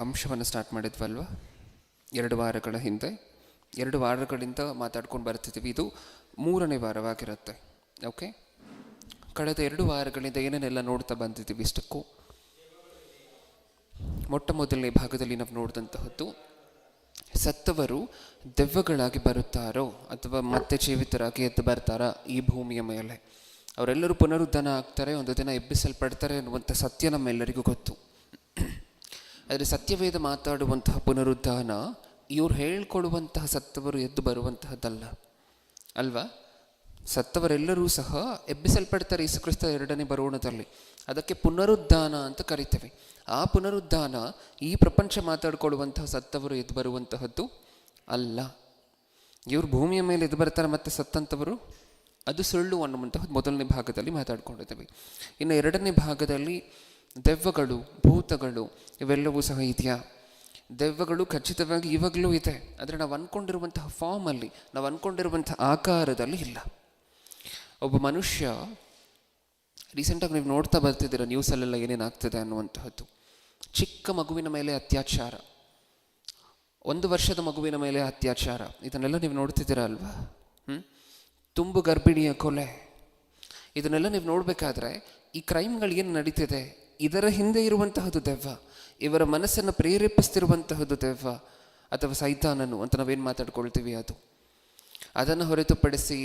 ಅಂಶವನ್ನು ಸ್ಟಾರ್ಟ್ ಮಾಡಿದ್ವಲ್ವ 2 ವಾರಗಳ ಹಿಂದೆ. 2 ವಾರಗಳಿಂದ ಮಾತಾಡ್ಕೊಂಡು ಬರ್ತಿದ್ದೀವಿ. ಇದು 3ನೇ ವಾರವಾಗಿರುತ್ತೆ. ಓಕೆ, ಕಳೆದ 2 ವಾರಗಳಿಂದ ಏನೇನೆಲ್ಲ ನೋಡ್ತಾ ಬಂದಿದ್ದೀವಿ ಇಷ್ಟಕ್ಕೂ. ಮೊಟ್ಟ ಮೊದಲನೇ ಭಾಗದಲ್ಲಿ ನಾವು ನೋಡಿದಂತಹದ್ದು ಸತ್ತವರು ದೆವ್ವಗಳಾಗಿ ಬರುತ್ತಾರೋ ಅಥವಾ ಮತ್ತೆ ಜೀವಿತರಾಗಿ ಎದ್ದು ಬರ್ತಾರಾ ಈ ಭೂಮಿಯ ಮೇಲೆ. ಅವರೆಲ್ಲರೂ ಪುನರುದ್ಧಾನ ಆಗ್ತಾರೆ, ಒಂದು ದಿನ ಎಬ್ಬಿಸಲ್ಪಡ್ತಾರೆ ಅನ್ನುವಂಥ ಸತ್ಯ ನಮ್ಮೆಲ್ಲರಿಗೂ ಗೊತ್ತು. ಆದರೆ ಸತ್ಯವೇದ ಮಾತಾಡುವಂತಹ ಪುನರುದ್ಧಾನ ಇವ್ರು ಹೇಳ್ಕೊಡುವಂತಹ ಸತ್ತವರು ಎದ್ದು ಬರುವಂತಹದ್ದಲ್ಲ ಅಲ್ವಾ. ಸತ್ತವರೆಲ್ಲರೂ ಸಹ ಎಬ್ಬಿಸಲ್ಪಡ್ತಾರೆ ಯೇಸುಕ್ರಿಸ್ತ 2ನೇ ಬರೋಣದಲ್ಲಿ. ಅದಕ್ಕೆ ಪುನರುದ್ಧಾನ ಅಂತ ಕರಿತೇವೆ. ಆ ಪುನರುದ್ಧಾನ ಈ ಪ್ರಪಂಚ ಮಾತಾಡ್ಕೊಳ್ಳುವಂತಹ ಸತ್ತವರು ಎದ್ದು ಬರುವಂತಹದ್ದು ಅಲ್ಲ. ಇವರು ಭೂಮಿಯ ಮೇಲೆ ಎದ್ದು ಬರ್ತಾರೆ ಮತ್ತು ಸತ್ತಂಥವರು ಅದು ಸುಳ್ಳು ಅನ್ನುವಂತಹದ್ದು ಮೊದಲನೇ ಭಾಗದಲ್ಲಿ ಮಾತಾಡ್ಕೊಂಡಿದ್ದೇವೆ. ಇನ್ನು 2ನೇ ಭಾಗದಲ್ಲಿ ದೆವ್ವಗಳು, ಭೂತಗಳು ಇವೆಲ್ಲವೂ ಸಹ ಇದೆಯಾ? ದೆವ್ವಗಳು ಖಚಿತವಾಗಿ ಇವಾಗಲೂ ಇದೆ, ಆದರೆ ನಾವು ಅಂದ್ಕೊಂಡಿರುವಂತಹ ಫಾರ್ಮಲ್ಲಿ, ನಾವು ಅಂದ್ಕೊಂಡಿರುವಂಥ ಆಕಾರದಲ್ಲಿ ಇಲ್ಲ. ಒಬ್ಬ ಮನುಷ್ಯ, ರೀಸೆಂಟಾಗಿ ನೀವು ನೋಡ್ತಾ ಬರ್ತಿದ್ದೀರ ನ್ಯೂಸಲ್ಲೆಲ್ಲ ಏನೇನಾಗ್ತದೆ ಅನ್ನುವಂತಹದ್ದು. ಚಿಕ್ಕ ಮಗುವಿನ ಮೇಲೆ ಅತ್ಯಾಚಾರ, 1 ವರ್ಷದ ಮಗುವಿನ ಮೇಲೆ ಅತ್ಯಾಚಾರ, ಇದನ್ನೆಲ್ಲ ನೀವು ನೋಡ್ತಿದ್ದೀರ ಅಲ್ವಾ. ತುಂಬು ಗರ್ಭಿಣಿಯ ಕೊಲೆ, ಇದನ್ನೆಲ್ಲ ನೀವು ನೋಡಬೇಕಾದ್ರೆ ಈ ಕ್ರೈಮ್ಗಳು ಏನು ನಡೀತಿದೆ ಇದರ ಹಿಂದೆ ಇರುವಂತಹದ್ದು ದೆವ್ವ. ಇವರ ಮನಸ್ಸನ್ನು ಪ್ರೇರೇಪಿಸ್ತಿರುವಂತಹದ್ದು ದೆವ್ವ ಅಥವಾ ಸೈತಾನನು ಅಂತ ನಾವೇನು ಮಾತಾಡ್ಕೊಳ್ತೀವಿ ಅದು. ಅದನ್ನು ಹೊರತುಪಡಿಸಿ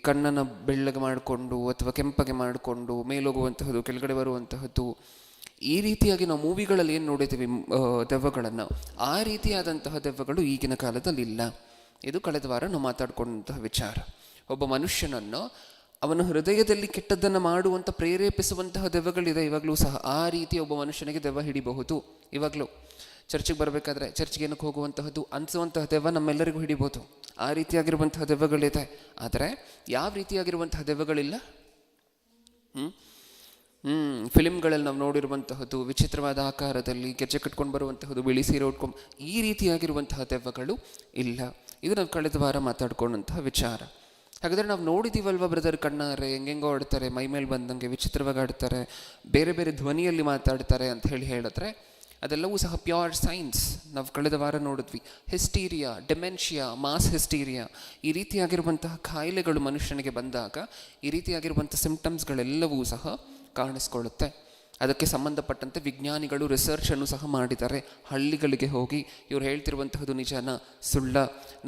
ಕಣ್ಣನ್ನು ಬೆಳ್ಳಗೆ ಮಾಡಿಕೊಂಡು ಅಥವಾ ಕೆಂಪಗೆ ಮಾಡಿಕೊಂಡು ಮೇಲೋಗುವಂತಹದ್ದು, ಕೆಳಗಡೆ ಬರುವಂತಹದ್ದು, ಈ ರೀತಿಯಾಗಿ ನಾವು ಮೂವಿಗಳಲ್ಲಿ ಏನು ನೋಡಿದ್ದೀವಿ ದೆವ್ವಗಳನ್ನು, ಆ ರೀತಿಯಾದಂತಹ ದೆವ್ವಗಳು ಈಗಿನ ಕಾಲದಲ್ಲಿ ಇಲ್ಲ. ಇದು ಕಳೆದ ವಾರ ನಾವು ಮಾತಾಡ್ಕೊಂಡಂತಹ ವಿಚಾರ. ಒಬ್ಬ ಮನುಷ್ಯನನ್ನು ಅವನ ಹೃದಯದಲ್ಲಿ ಕೆಟ್ಟದ್ದನ್ನು ಮಾಡುವಂಥ ಪ್ರೇರೇಪಿಸುವಂತಹ ದೆವ್ವಗಳಿದೆ ಇವಾಗಲೂ ಸಹ. ಆ ರೀತಿ ಒಬ್ಬ ಮನುಷ್ಯನಿಗೆ ದೆವ್ವ ಹಿಡಿಬಹುದು. ಇವಾಗಲೂ ಚರ್ಚಿಗೆ ಬರಬೇಕಾದ್ರೆ ಚರ್ಚ್ಗೆ ಏನಕ್ಕೆ ಹೋಗುವಂತಹದ್ದು ಅನಿಸುವಂತಹ ದೆವ್ವ ನಮ್ಮೆಲ್ಲರಿಗೂ ಹಿಡಿಬೋದು. ಆ ರೀತಿಯಾಗಿರುವಂತಹ ದೆವ್ವಗಳಿದೆ. ಆದರೆ ಯಾವ ರೀತಿಯಾಗಿರುವಂತಹ ದೆವ್ವಗಳಿಲ್ಲ. ಫಿಲಿಮ್ಗಳಲ್ಲಿ ನಾವು ನೋಡಿರುವಂತಹದ್ದು ವಿಚಿತ್ರವಾದ ಆಕಾರದಲ್ಲಿ ಗೆಜ್ಜೆ ಕಟ್ಕೊಂಡು ಬರುವಂತಹದ್ದು, ಬಿಳಿ ಸೀರೆ ಉಟ್ಕೊಂಡು, ಈ ರೀತಿಯಾಗಿರುವಂತಹ ದೆವ್ವಗಳು ಇಲ್ಲ. ಇದು ನಾವು ಕಳೆದ ವಾರ ಮಾತಾಡ್ಕೊಂಡಂತಹ ವಿಚಾರ. ಹಾಗಾದರೆ ನಾವು ನೋಡಿದ್ದೀವಲ್ವ ಬ್ರದರ್, ಕಣ್ಣಾರೆ ಹೆಂಗೆಂಗೋ ಆಡ್ತಾರೆ, ಮೈ ಮೇಲೆ ಬಂದಂಗೆ ವಿಚಿತ್ರವಾಗಿ ಆಡ್ತಾರೆ, ಬೇರೆ ಬೇರೆ ಧ್ವನಿಯಲ್ಲಿ ಮಾತಾಡ್ತಾರೆ ಅಂತ ಹೇಳಿದ್ರೆ ಅದೆಲ್ಲವೂ ಸಹ ಪ್ಯೂರ್ ಸೈನ್ಸ್. ನಾವು ಕಳೆದ ವಾರ ನೋಡಿದ್ವಿ. ಹಿಸ್ಟೀರಿಯಾ, ಡೆಮೆನ್ಷಿಯಾ, ಮಾಸ್ ಹಿಸ್ಟೀರಿಯಾ, ಈ ರೀತಿಯಾಗಿರುವಂತಹ ಕಾಯಿಲೆಗಳು ಮನುಷ್ಯನಿಗೆ ಬಂದಾಗ ಈ ರೀತಿಯಾಗಿರುವಂಥ ಸಿಂಪ್ಟಮ್ಸ್ಗಳೆಲ್ಲವೂ ಸಹ ಕಾಣಿಸ್ಕೊಳ್ಳುತ್ತೆ. ಅದಕ್ಕೆ ಸಂಬಂಧಪಟ್ಟಂತೆ ವಿಜ್ಞಾನಿಗಳು ರಿಸರ್ಚನ್ನು ಸಹ ಮಾಡಿದ್ದಾರೆ. ಹಳ್ಳಿಗಳಿಗೆ ಹೋಗಿ ಇವ್ರು ಹೇಳ್ತಿರುವಂತಹದ್ದು ನಿಜಾನ ಸುಳ್ಳ,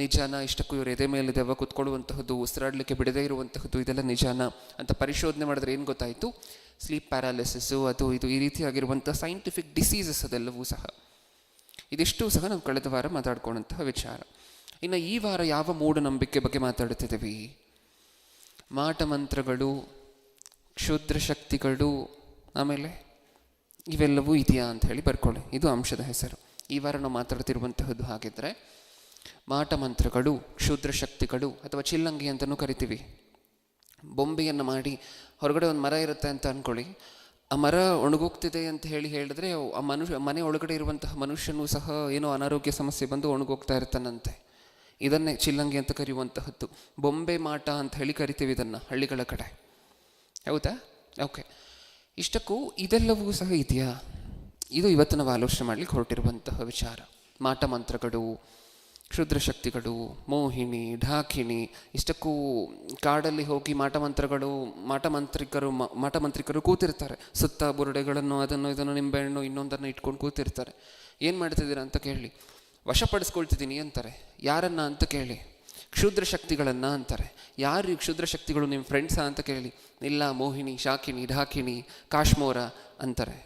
ನಿಜಾನ, ಇಷ್ಟಕ್ಕೂ ಇವ್ರು ಎದೆ ಮೇಲೆ ದೆವ್ವ ಕೂತ್ಕೊಳ್ಳುವಂತಹದ್ದು, ಉಸಿರಾಡಲಿಕ್ಕೆ ಬಿಡದೇ ಇರುವಂತಹದ್ದು, ಇದೆಲ್ಲ ನಿಜಾನ ಅಂತ ಪರಿಶೋಧನೆ ಮಾಡಿದ್ರೆ ಏನು ಗೊತ್ತಾಯಿತು? ಸ್ಲೀಪ್ ಪ್ಯಾರಾಲಿಸಿಸು, ಅದು ಇದು, ಈ ರೀತಿಯಾಗಿರುವಂಥ ಸೈಂಟಿಫಿಕ್ ಡಿಸೀಸಸ್ ಅದೆಲ್ಲವೂ ಸಹ. ಇದಿಷ್ಟು ಸಹ ನಾವು ಕಳೆದ ವಾರ ಮಾತಾಡ್ಕೊಂಡಂತಹ ವಿಚಾರ. ಇನ್ನು ಈ ವಾರ ಯಾವ ಮೂಢನಂಬಿಕೆ ಬಗ್ಗೆ ಮಾತಾಡ್ತಿದ್ದೀವಿ? ಮಾಟ ಮಂತ್ರಗಳು, ಕ್ಷುದ್ರ ಶಕ್ತಿಗಳು, ಆಮೇಲೆ ಇವೆಲ್ಲವೂ ಇದೆಯಾ ಅಂತ ಹೇಳಿ ಬರ್ಕೊಳ್ಳಿ. ಇದು ಅಂಶದ ಹೆಸರು. ಈ ವಾರ ನಾವು ಮಾತಾಡ್ತಿರುವಂತಹದ್ದು ಹಾಗಿದ್ರೆ ಮಾಟ ಮಂತ್ರಗಳು, ಕ್ಷುದ್ರ ಶಕ್ತಿಗಳು ಅಥವಾ ಚಿಲ್ಲಂಗಿ ಅಂತಲೂ ಕರಿತೀವಿ. ಬೊಂಬೆಯನ್ನು ಮಾಡಿ ಹೊರಗಡೆ ಒಂದು ಮರ ಇರುತ್ತೆ ಅಂತ ಅಂದ್ಕೊಳ್ಳಿ. ಆ ಮರ ಒಣಗೋಗ್ತಿದೆ ಅಂತ ಹೇಳಿದ್ರೆ ಆ ಮನೆ ಒಳಗಡೆ ಇರುವಂತಹ ಮನುಷ್ಯನೂ ಸಹ ಏನೋ ಅನಾರೋಗ್ಯ ಸಮಸ್ಯೆ ಬಂದು ಒಣಗೋಗ್ತಾ ಇರ್ತಾನಂತೆ. ಇದನ್ನೇ ಚಿಲ್ಲಂಗಿ ಅಂತ ಕರೆಯುವಂತಹದ್ದು. ಬೊಂಬೆ ಮಾಟ ಅಂತ ಹೇಳಿ ಕರಿತೀವಿ ಇದನ್ನು ಹಳ್ಳಿಗಳ ಕಡೆ. ಹೌದಾ? ಓಕೆ. ಇಷ್ಟಕ್ಕೂ ಇದೆಲ್ಲವೂ ಸಹ ಇದೆಯಾ? ಇದು ಇವತ್ತು ನಾವು ಆಲೋಚನೆ ಮಾಡಲಿಕ್ಕೆ ಹೊರಟಿರುವಂತಹ ವಿಚಾರ. ಮಾಟ ಮಂತ್ರಗಳು, ಕ್ಷುದ್ರ ಶಕ್ತಿಗಳು, ಮೋಹಿನಿ, ಢಾಕಿನಿ, ಇಷ್ಟಕ್ಕೂ ಕಾಡಲ್ಲಿ ಹೋಗಿ ಮಾಟ ಮಂತ್ರಿಕರು ಕೂತಿರ್ತಾರೆ. ಸುತ್ತ ಬುರುಡೆಗಳನ್ನು, ಅದನ್ನು ಇದನ್ನು, ನಿಂಬೆಹಣ್ಣು ಇನ್ನೊಂದನ್ನು ಇಟ್ಕೊಂಡು ಕೂತಿರ್ತಾರೆ. ಏನು ಮಾಡ್ತಿದ್ದೀರಾ ಅಂತ ಕೇಳಿ, ವಶಪಡಿಸ್ಕೊಳ್ತಿದ್ದೀನಿ ಅಂತಾರೆ. ಯಾರನ್ನ ಅಂತ ಕೇಳಿ, ಕ್ಷುದ್ರ ಶಕ್ತಿಗಳನ್ನು ಅಂತಾರೆ. ಯಾರು ಈ ಕ್ಷುದ್ರ ಶಕ್ತಿಗಳು? ನಿಮ್ಮ ಫ್ರೆಂಡ್ಸಾ ಅಂತ ಕೇಳಿ, ಇಲ್ಲ, ಮೋಹಿನಿ, ಶಾಕಿನಿ, ಢಾಕಿನಿ, ಕಾಶ್ಮೋರ ಅಂತಾರೆ.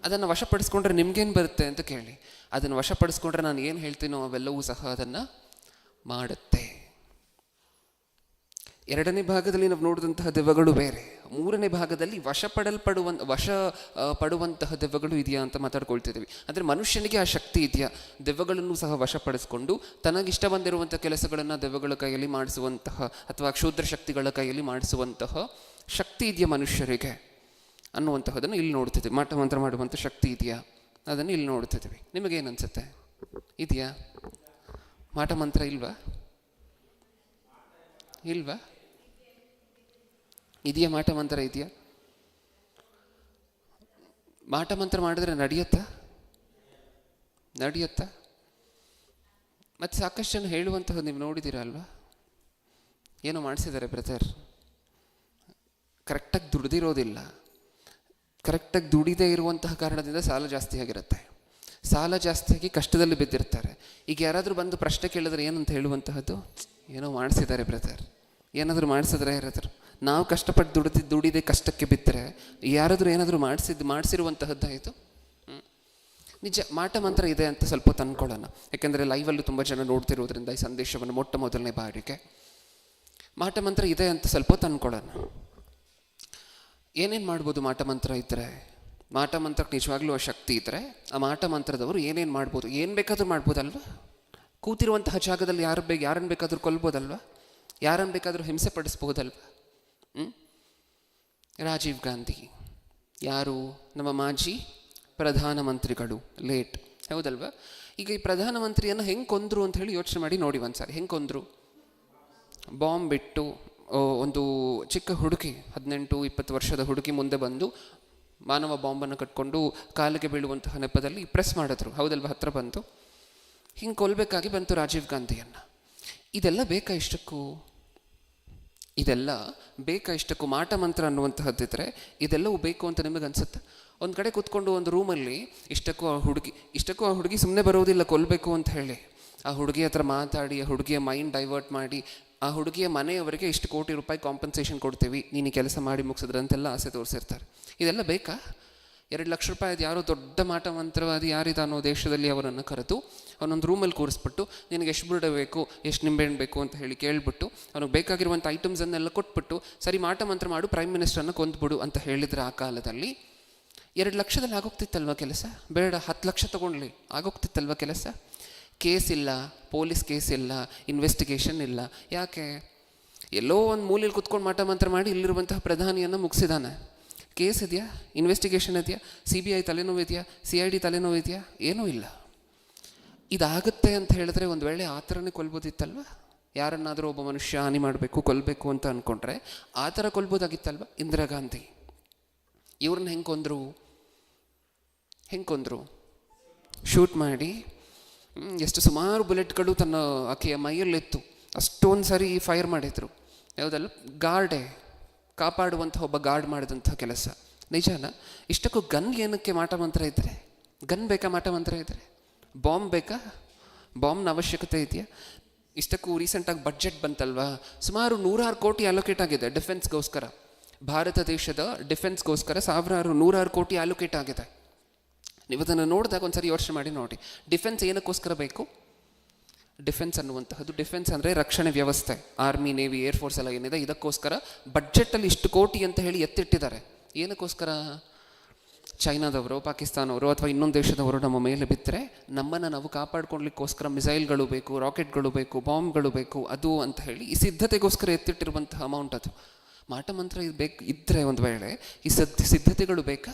ಅದನ್ನು ವಶಪಡಿಸ್ಕೊಂಡ್ರೆ ನಿಮ್ಗೇನು ಬರುತ್ತೆ ಅಂತ ಕೇಳಿ, ಅದನ್ನು ವಶಪಡಿಸ್ಕೊಂಡ್ರೆ ನಾನು ಏನು ಹೇಳ್ತೀನೋ ಅವೆಲ್ಲವೂ ಸಹ ಅದನ್ನು ಮಾಡುತ್ತೆ. 2ನೇ ಭಾಗದಲ್ಲಿ ನಾವು ನೋಡಿದಂತಹ ದೆವ್ವಗಳು ಬೇರೆ. 3ನೇ ಭಾಗದಲ್ಲಿ ವಶ ಪಡುವಂತಹ ದೆವ್ವಗಳು ಇದೆಯಾ ಅಂತ ಮಾತಾಡ್ಕೊಳ್ತಿದ್ದೀವಿ. ಅಂದರೆ ಮನುಷ್ಯನಿಗೆ ಆ ಶಕ್ತಿ ಇದೆಯಾ? ದೆವ್ವಗಳನ್ನು ಸಹ ವಶಪಡಿಸ್ಕೊಂಡು ತನಗಿಷ್ಟ ಬಂದಿರುವಂಥ ಕೆಲಸಗಳನ್ನು ದೆವ್ವಗಳ ಕೈಯಲ್ಲಿ ಮಾಡಿಸುವಂತಹ ಅಥವಾ ಕ್ಷುದ್ರ ಶಕ್ತಿಗಳ ಕೈಯಲ್ಲಿ ಮಾಡಿಸುವಂತಹ ಶಕ್ತಿ ಇದೆಯಾ ಮನುಷ್ಯರಿಗೆ ಅನ್ನುವಂತಹದನ್ನು ಇಲ್ಲಿ ನೋಡ್ತಿದ್ದೀವಿ. ಮಾಟ ಮಂತ್ರ ಮಾಡುವಂಥ ಶಕ್ತಿ ಇದೆಯಾ? ಅದನ್ನು ಇಲ್ಲಿ ನೋಡ್ತಿದ್ದೀವಿ. ನಿಮಗೇನು ಅನಿಸುತ್ತೆ? ಇದೆಯಾ ಮಾಟ ಮಂತ್ರ? ಇಲ್ವಾ? ಇದೆಯಾ ಮಾಟ ಮಂತ್ರ? ಇದೆಯಾ? ಮಾಟ ಮಂತ್ರ ಮಾಡಿದ್ರೆ ನಡೆಯುತ್ತಾ? ನಡೆಯುತ್ತಾ? ಮತ್ತು ಸಾಕಷ್ಟು ಜನ ಹೇಳುವಂತಹದ್ದು ನೀವು ನೋಡಿದ್ದೀರ ಅಲ್ವಾ, ಏನೋ ಮಾಡಿಸಿದ್ದಾರೆ ಬ್ರದರ್, ಕರೆಕ್ಟಾಗಿ ದುಡ್ದಿರೋದಿಲ್ಲ, ಕರೆಕ್ಟಾಗಿ ದುಡಿದೇ ಇರುವಂತಹ ಕಾರಣದಿಂದ ಸಾಲ ಜಾಸ್ತಿ ಆಗಿರುತ್ತೆ, ಸಾಲ ಜಾಸ್ತಿಯಾಗಿ ಕಷ್ಟದಲ್ಲಿ ಬಿದ್ದಿರ್ತಾರೆ. ಈಗ ಯಾರಾದರೂ ಬಂದು ಪ್ರಶ್ನೆ ಕೇಳಿದ್ರೆ ಏನಂತ ಹೇಳುವಂತಹದ್ದು, ಏನೋ ಮಾಡಿಸಿದ್ದಾರೆ ಬ್ರದರ್, ಏನಾದರೂ ಮಾಡಿಸಿದ್ರೆ ಯಾರಾದರೂ, ನಾವು ಕಷ್ಟಪಟ್ಟು ದುಡಿದೇ ಕಷ್ಟಕ್ಕೆ ಬಿದ್ದರೆ ಯಾರಾದರೂ ಏನಾದರೂ ಮಾಡಿಸಿರುವಂತಹದ್ದಾಯಿತು. ನಿಜ ಮಾಟ ಮಂತ್ರ ಇದೆ ಅಂತ ಸ್ವಲ್ಪ ತಂದ್ಕೊಳ್ಳೋಣ, ಯಾಕೆಂದರೆ ಲೈವಲ್ಲೂ ತುಂಬ ಜನ ನೋಡ್ತಿರೋದ್ರಿಂದ ಈ ಸಂದೇಶವನ್ನು ಮೊದಲನೇ ಬಾರಿಗೆ ಮಾಟ ಮಂತ್ರ ಇದೆ ಅಂತ ಸ್ವಲ್ಪ ತಂದ್ಕೊಳ್ಳೋಣ. ಏನೇನು ಮಾಡ್ಬೋದು ಮಾಟ ಮಂತ್ರ ಇದ್ದರೆ? ಮಾಟ ಮಂತ್ರಕ್ಕೆ ನಿಜವಾಗ್ಲೂ ಆ ಶಕ್ತಿ ಇದ್ದರೆ ಆ ಮಾಟ ಮಂತ್ರದವರು ಏನೇನು ಮಾಡ್ಬೋದು? ಏನು ಬೇಕಾದರೂ ಮಾಡ್ಬೋದಲ್ವ? ಕೂತಿರುವಂತಹ ಜಾಗದಲ್ಲಿ ಯಾರನ್ನು ಬೇಕಾದರೂ ಕೊಲ್ಬೋದಲ್ವ? ಯಾರನ್ನು ಬೇಕಾದರೂ ಹಿಂಸೆ ಪಡಿಸ್ಬೋದಲ್ವ? ರಾಜೀವ್ ಗಾಂಧಿ ಯಾರು? ನಮ್ಮ ಮಾಜಿ ಪ್ರಧಾನಮಂತ್ರಿಗಳು, ಲೇಟ್, ಹೌದಲ್ವ? ಈಗ ಈ ಪ್ರಧಾನಮಂತ್ರಿಯನ್ನು ಹೆಂಗೆ ಕೊಂದರು ಅಂತ ಹೇಳಿ ಯೋಚನೆ ಮಾಡಿ ನೋಡಿ ಒಂದ್ಸಾರಿ. ಹೆಂಗೆ ಕೊಂದರು? ಬಾಂಬ್ ಬಿಟ್ಟು ಒಂದು ಚಿಕ್ಕ ಹುಡುಗಿ, 18-20 ವರ್ಷದ ಹುಡುಗಿ ಮುಂದೆ ಬಂದು ಮಾನವ ಬಾಂಬನ್ನು ಕಟ್ಕೊಂಡು ಕಾಲಿಗೆ ಬೀಳುವಂತಹ ನೆಪದಲ್ಲಿ ಪ್ರೆಸ್ ಮಾಡಿದ್ರು, ಹೌದಲ್ವ? ಹತ್ರ ಬಂತು, ಹಿಂಗೆ ಕೊಲ್ಲಬೇಕಾಗಿ ಬಂತು ರಾಜೀವ್ ಗಾಂಧಿಯನ್ನು. ಇದೆಲ್ಲ ಬೇಕಾ ಇಷ್ಟಕ್ಕೂ? ಇದೆಲ್ಲ ಬೇಕಾ ಇಷ್ಟಕ್ಕೂ? ಮಾಟ ಮಂತ್ರ ಅನ್ನುವಂತಹದ್ದಿದ್ರೆ ಇದೆಲ್ಲವೂ ಬೇಕು ಅಂತ ನಿಮಗೆ ಅನ್ಸುತ್ತೆ? ಒಂದು ಕಡೆ ಕೂತ್ಕೊಂಡು ಒಂದು ರೂಮಲ್ಲಿ ಇಷ್ಟಕ್ಕೂ ಆ ಹುಡುಗಿ ಸುಮ್ಮನೆ ಬರೋದಿಲ್ಲ ಕೊಲ್ಲಬೇಕು ಅಂತ ಹೇಳಿ. ಆ ಹುಡುಗಿ ಹತ್ರ ಮಾತಾಡಿ, ಆ ಹುಡುಗಿಯ ಮೈಂಡ್ ಡೈವರ್ಟ್ ಮಾಡಿ, ಆ ಹುಡುಗಿಯ ಮನೆಯವರಿಗೆ ಇಷ್ಟು ಕೋಟಿ ರೂಪಾಯಿ ಕಾಂಪನ್ಸೇಷನ್ ಕೊಡ್ತೀವಿ ನೀನು ಕೆಲಸ ಮಾಡಿ ಮುಗಿಸಿದ್ರೆ ಅಂತೆಲ್ಲ ಆಸೆ ತೋರಿಸಿರ್ತಾರೆ. ಇದೆಲ್ಲ ಬೇಕಾ? 2 ಲಕ್ಷ ರೂಪಾಯಿ ಅದು ಯಾರೋ ದೊಡ್ಡ ಮಾಟ ಮಂತ್ರವಾದಿ ಯಾರಿದಾನೋ ದೇಶದಲ್ಲಿ ಅವರನ್ನು ಕರೆದು ಅವನೊಂದು ರೂಮಲ್ಲಿ ಕೂರಿಸ್ಬಿಟ್ಟು ನಿನಗೆ ಎಷ್ಟು ಬುಡ ಬೇಕು, ಎಷ್ಟು ನಿಂಬೆಹಣ್ಣು ಬೇಕು ಅಂತ ಹೇಳಿ ಕೇಳಿಬಿಟ್ಟು ಅವನಿಗೆ ಬೇಕಾಗಿರುವಂಥ ಐಟಮ್ಸನ್ನೆಲ್ಲ ಕೊಟ್ಬಿಟ್ಟು ಸರಿ ಮಾಟ ಮಂತ್ರ ಮಾಡು, ಪ್ರೈಮ್ ಮಿನಿಸ್ಟರನ್ನು ಕೊಂದ್ಬಿಡು ಅಂತ ಹೇಳಿದರೆ ಆ ಕಾಲದಲ್ಲಿ 2 ಲಕ್ಷದಲ್ಲಿ ಆಗೋಗ್ತಿತ್ತಲ್ವ ಕೆಲಸ? ಬೇಡ 10 ಲಕ್ಷ ತೊಗೊಂಡ್ಲಿ ಆಗೋಗ್ತಿತ್ತಲ್ವ ಕೆಲಸ? ಕೇಸ್ ಇಲ್ಲ, ಪೊಲೀಸ್ ಕೇಸ್ ಇಲ್ಲ, ಇನ್ವೆಸ್ಟಿಗೇಷನ್ ಇಲ್ಲ. ಯಾಕೆ? ಎಲ್ಲೋ ಒಂದು ಮೂಲೆಯಲ್ಲಿ ಕುತ್ಕೊಂಡು ಮಾಟ ಮಂತ್ರ ಮಾಡಿ ಇಲ್ಲಿರುವಂತಹ ಪ್ರಧಾನಿಯನ್ನು ಮುಗಿಸಿದಾನೆ. ಕೇಸ್ ಇದೆಯಾ? ಇನ್ವೆಸ್ಟಿಗೇಷನ್ ಇದೆಯಾ? CBI ತಲೆನೋವು ಇದೆಯಾ? CID ತಲೆನೋವು ಇದೆಯಾ? ಏನೂ ಇಲ್ಲ. ಇದಾಗುತ್ತೆ ಅಂತ ಹೇಳಿದ್ರೆ ಒಂದು ವೇಳೆ ಆ ಥರನೇ ಕೊಲ್ಬೋದಿತ್ತಲ್ವ? ಯಾರನ್ನಾದರೂ ಒಬ್ಬ ಮನುಷ್ಯ ಹಾನಿ ಮಾಡಬೇಕು, ಕೊಲ್ಲಬೇಕು ಅಂತ ಅಂದ್ಕೊಂಡ್ರೆ ಆ ಥರ ಕೊಲ್ಬೋದಾಗಿತ್ತಲ್ವ? ಇಂದಿರಾ ಗಾಂಧಿ ಇವ್ರನ್ನ ಹೆಂಗೆ ಕೊಂದರು? ಶೂಟ್ ಮಾಡಿ ಎಷ್ಟು ಸುಮಾರು ಬುಲೆಟ್ಗಳು ತನ್ನ ಆಕೆಯ ಮೈಯಲ್ಲಿತ್ತು, ಅಷ್ಟೊಂದು ಸರಿ ಫೈರ್ ಮಾಡಿದ್ರು, ಯಾವುದಲ್ಲ? ಗಾರ್ಡೇ, ಕಾಪಾಡುವಂಥ ಒಬ್ಬ ಗಾರ್ಡ್ ಮಾಡಿದಂಥ ಕೆಲಸ. ನಿಜಾನ? ಇಷ್ಟಕ್ಕೂ ಗನ್ ಏನಕ್ಕೆ ಮಾಟ ಮಂತ್ರ ಇದ್ದರೆ? ಗನ್ ಬೇಕಾ ಮಾಟ ಮಂತ್ರ ಇದ್ದರೆ? ಬಾಂಬ್ ಬೇಕಾ? ಬಾಂಬ್ನ ಅವಶ್ಯಕತೆ ಇದೆಯಾ? ಇಷ್ಟಕ್ಕೂ ರೀಸೆಂಟಾಗಿ ಬಡ್ಜೆಟ್ ಬಂತಲ್ವಾ, ಸುಮಾರು 106 ಕೋಟಿ ಅಲೋಕೇಟ್ ಆಗಿದೆ ಡಿಫೆನ್ಸ್ಗೋಸ್ಕರ. ಭಾರತ ದೇಶದ ಡಿಫೆನ್ಸ್ಗೋಸ್ಕರ 106 ಕೋಟಿ ಅಲೋಕೇಟ್ ಆಗಿದೆ. ನೀವು ಅದನ್ನು ನೋಡಿದಾಗ ಒಂದು ಸರಿ ಯೋಚನೆ ಮಾಡಿ ನೋಡಿ, ಡಿಫೆನ್ಸ್ ಏನಕ್ಕೋಸ್ಕರ ಬೇಕು? ಡಿಫೆನ್ಸ್ ಅನ್ನುವಂತಹದ್ದು, ಡಿಫೆನ್ಸ್ ಅಂದರೆ ರಕ್ಷಣೆ ವ್ಯವಸ್ಥೆ, ಆರ್ಮಿ, ನೇವಿ, ಏರ್ಫೋರ್ಸ್ ಎಲ್ಲ ಏನಿದೆ, ಇದಕ್ಕೋಸ್ಕರ ಬಡ್ಜೆಟಲ್ಲಿ ಇಷ್ಟು ಕೋಟಿ ಅಂತ ಹೇಳಿ ಎತ್ತಿಟ್ಟಿದ್ದಾರೆ. ಏನಕ್ಕೋಸ್ಕರ? ಚೈನಾದವರು, ಪಾಕಿಸ್ತಾನವರು ಅಥವಾ ಇನ್ನೊಂದು ದೇಶದವರು ನಮ್ಮ ಮೇಲೆ ಬಿದ್ದರೆ ನಮ್ಮನ್ನು ನಾವು ಕಾಪಾಡ್ಕೊಳ್ಲಿಕ್ಕೋಸ್ಕರ ಮಿಸೈಲ್ಗಳು ಬೇಕು, ರಾಕೆಟ್ಗಳು ಬೇಕು, ಬಾಂಬ್ಗಳು ಬೇಕು, ಅದು ಅಂತ ಹೇಳಿ ಈ ಸಿದ್ಧತೆಗೋಸ್ಕರ ಎತ್ತಿಟ್ಟಿರುವಂತಹ ಅಮೌಂಟ್ ಅದು. ಮಾಟ ಮಂತ್ರ ಇದ್ದರೆ ಒಂದು ವೇಳೆ ಈ ಸಿದ್ಧತೆಗಳು ಬೇಕಾ?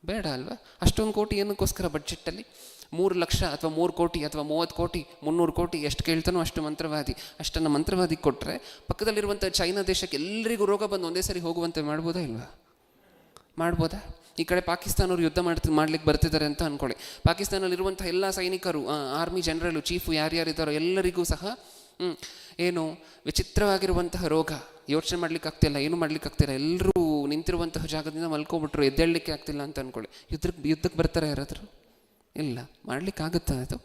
ಬೇಡ ಅಲ್ವಾ? ಅಷ್ಟೊಂದು ಕೋಟಿ ಏನಕ್ಕೋಸ್ಕರ ಬಡ್ಜೆಟ್ಟಲ್ಲಿ? 3 ಲಕ್ಷ ಅಥವಾ 3 ಕೋಟಿ ಅಥವಾ 30 ಕೋಟಿ 300 ಕೋಟಿ ಎಷ್ಟು ಕೇಳ್ತಾನೋ ಅಷ್ಟು ಮಂತ್ರವಾದಿ, ಅಷ್ಟನ್ನು ಮಂತ್ರವಾದಿ ಕೊಟ್ಟರೆ ಪಕ್ಕದಲ್ಲಿರುವಂಥ ಚೈನಾ ದೇಶಕ್ಕೆ ಎಲ್ಲರಿಗೂ ರೋಗ ಬಂದು ಒಂದೇ ಸರಿ ಹೋಗುವಂತೆ ಮಾಡ್ಬೋದಾ ಇಲ್ವಾ? ಮಾಡ್ಬೋದಾ? ಈ ಕಡೆ ಪಾಕಿಸ್ತಾನವರು ಯುದ್ಧ ಮಾಡ್ಲಿಕ್ಕೆ ಬರ್ತಿದ್ದಾರೆ ಅಂತ ಅಂದ್ಕೊಳ್ಳಿ, ಪಾಕಿಸ್ತಾನಲ್ಲಿರುವಂಥ ಎಲ್ಲ ಸೈನಿಕರು, ಆರ್ಮಿ ಜನರಲು, ಚೀಫು ಯಾರ್ಯಾರಿದ್ದಾರೋ ಎಲ್ಲರಿಗೂ ಸಹ ಏನು ವಿಚಿತ್ರವಾಗಿರುವಂತಹ ರೋಗ, ಯೋಚನೆ ಮಾಡ್ಲಿಕ್ಕಾಗ್ತಿಲ್ಲ, ಏನು ಮಾಡ್ಲಿಕ್ಕಾಗ್ತಿಲ್ಲ, ಎಲ್ಲರೂ ನಿಂತಿರುವಂತಹ ಜಾಗದಿಂದ ಮಲ್ಕೊಬಿಟ್ರು, ಎದ್ದೇಳಲಿಕ್ಕೆ ಆಗ್ತಿಲ್ಲ ಅಂತ ಅಂದ್ಕೊಳ್ಳಿ. ಯುದ್ಧಕ್ಕೆ ಬರ್ತಾರೆ ಯಾರಾದರೂ? ಇಲ್ಲ. ಮಾಡಲಿಕ್ಕಾಗುತ್ತಾ ಅದು?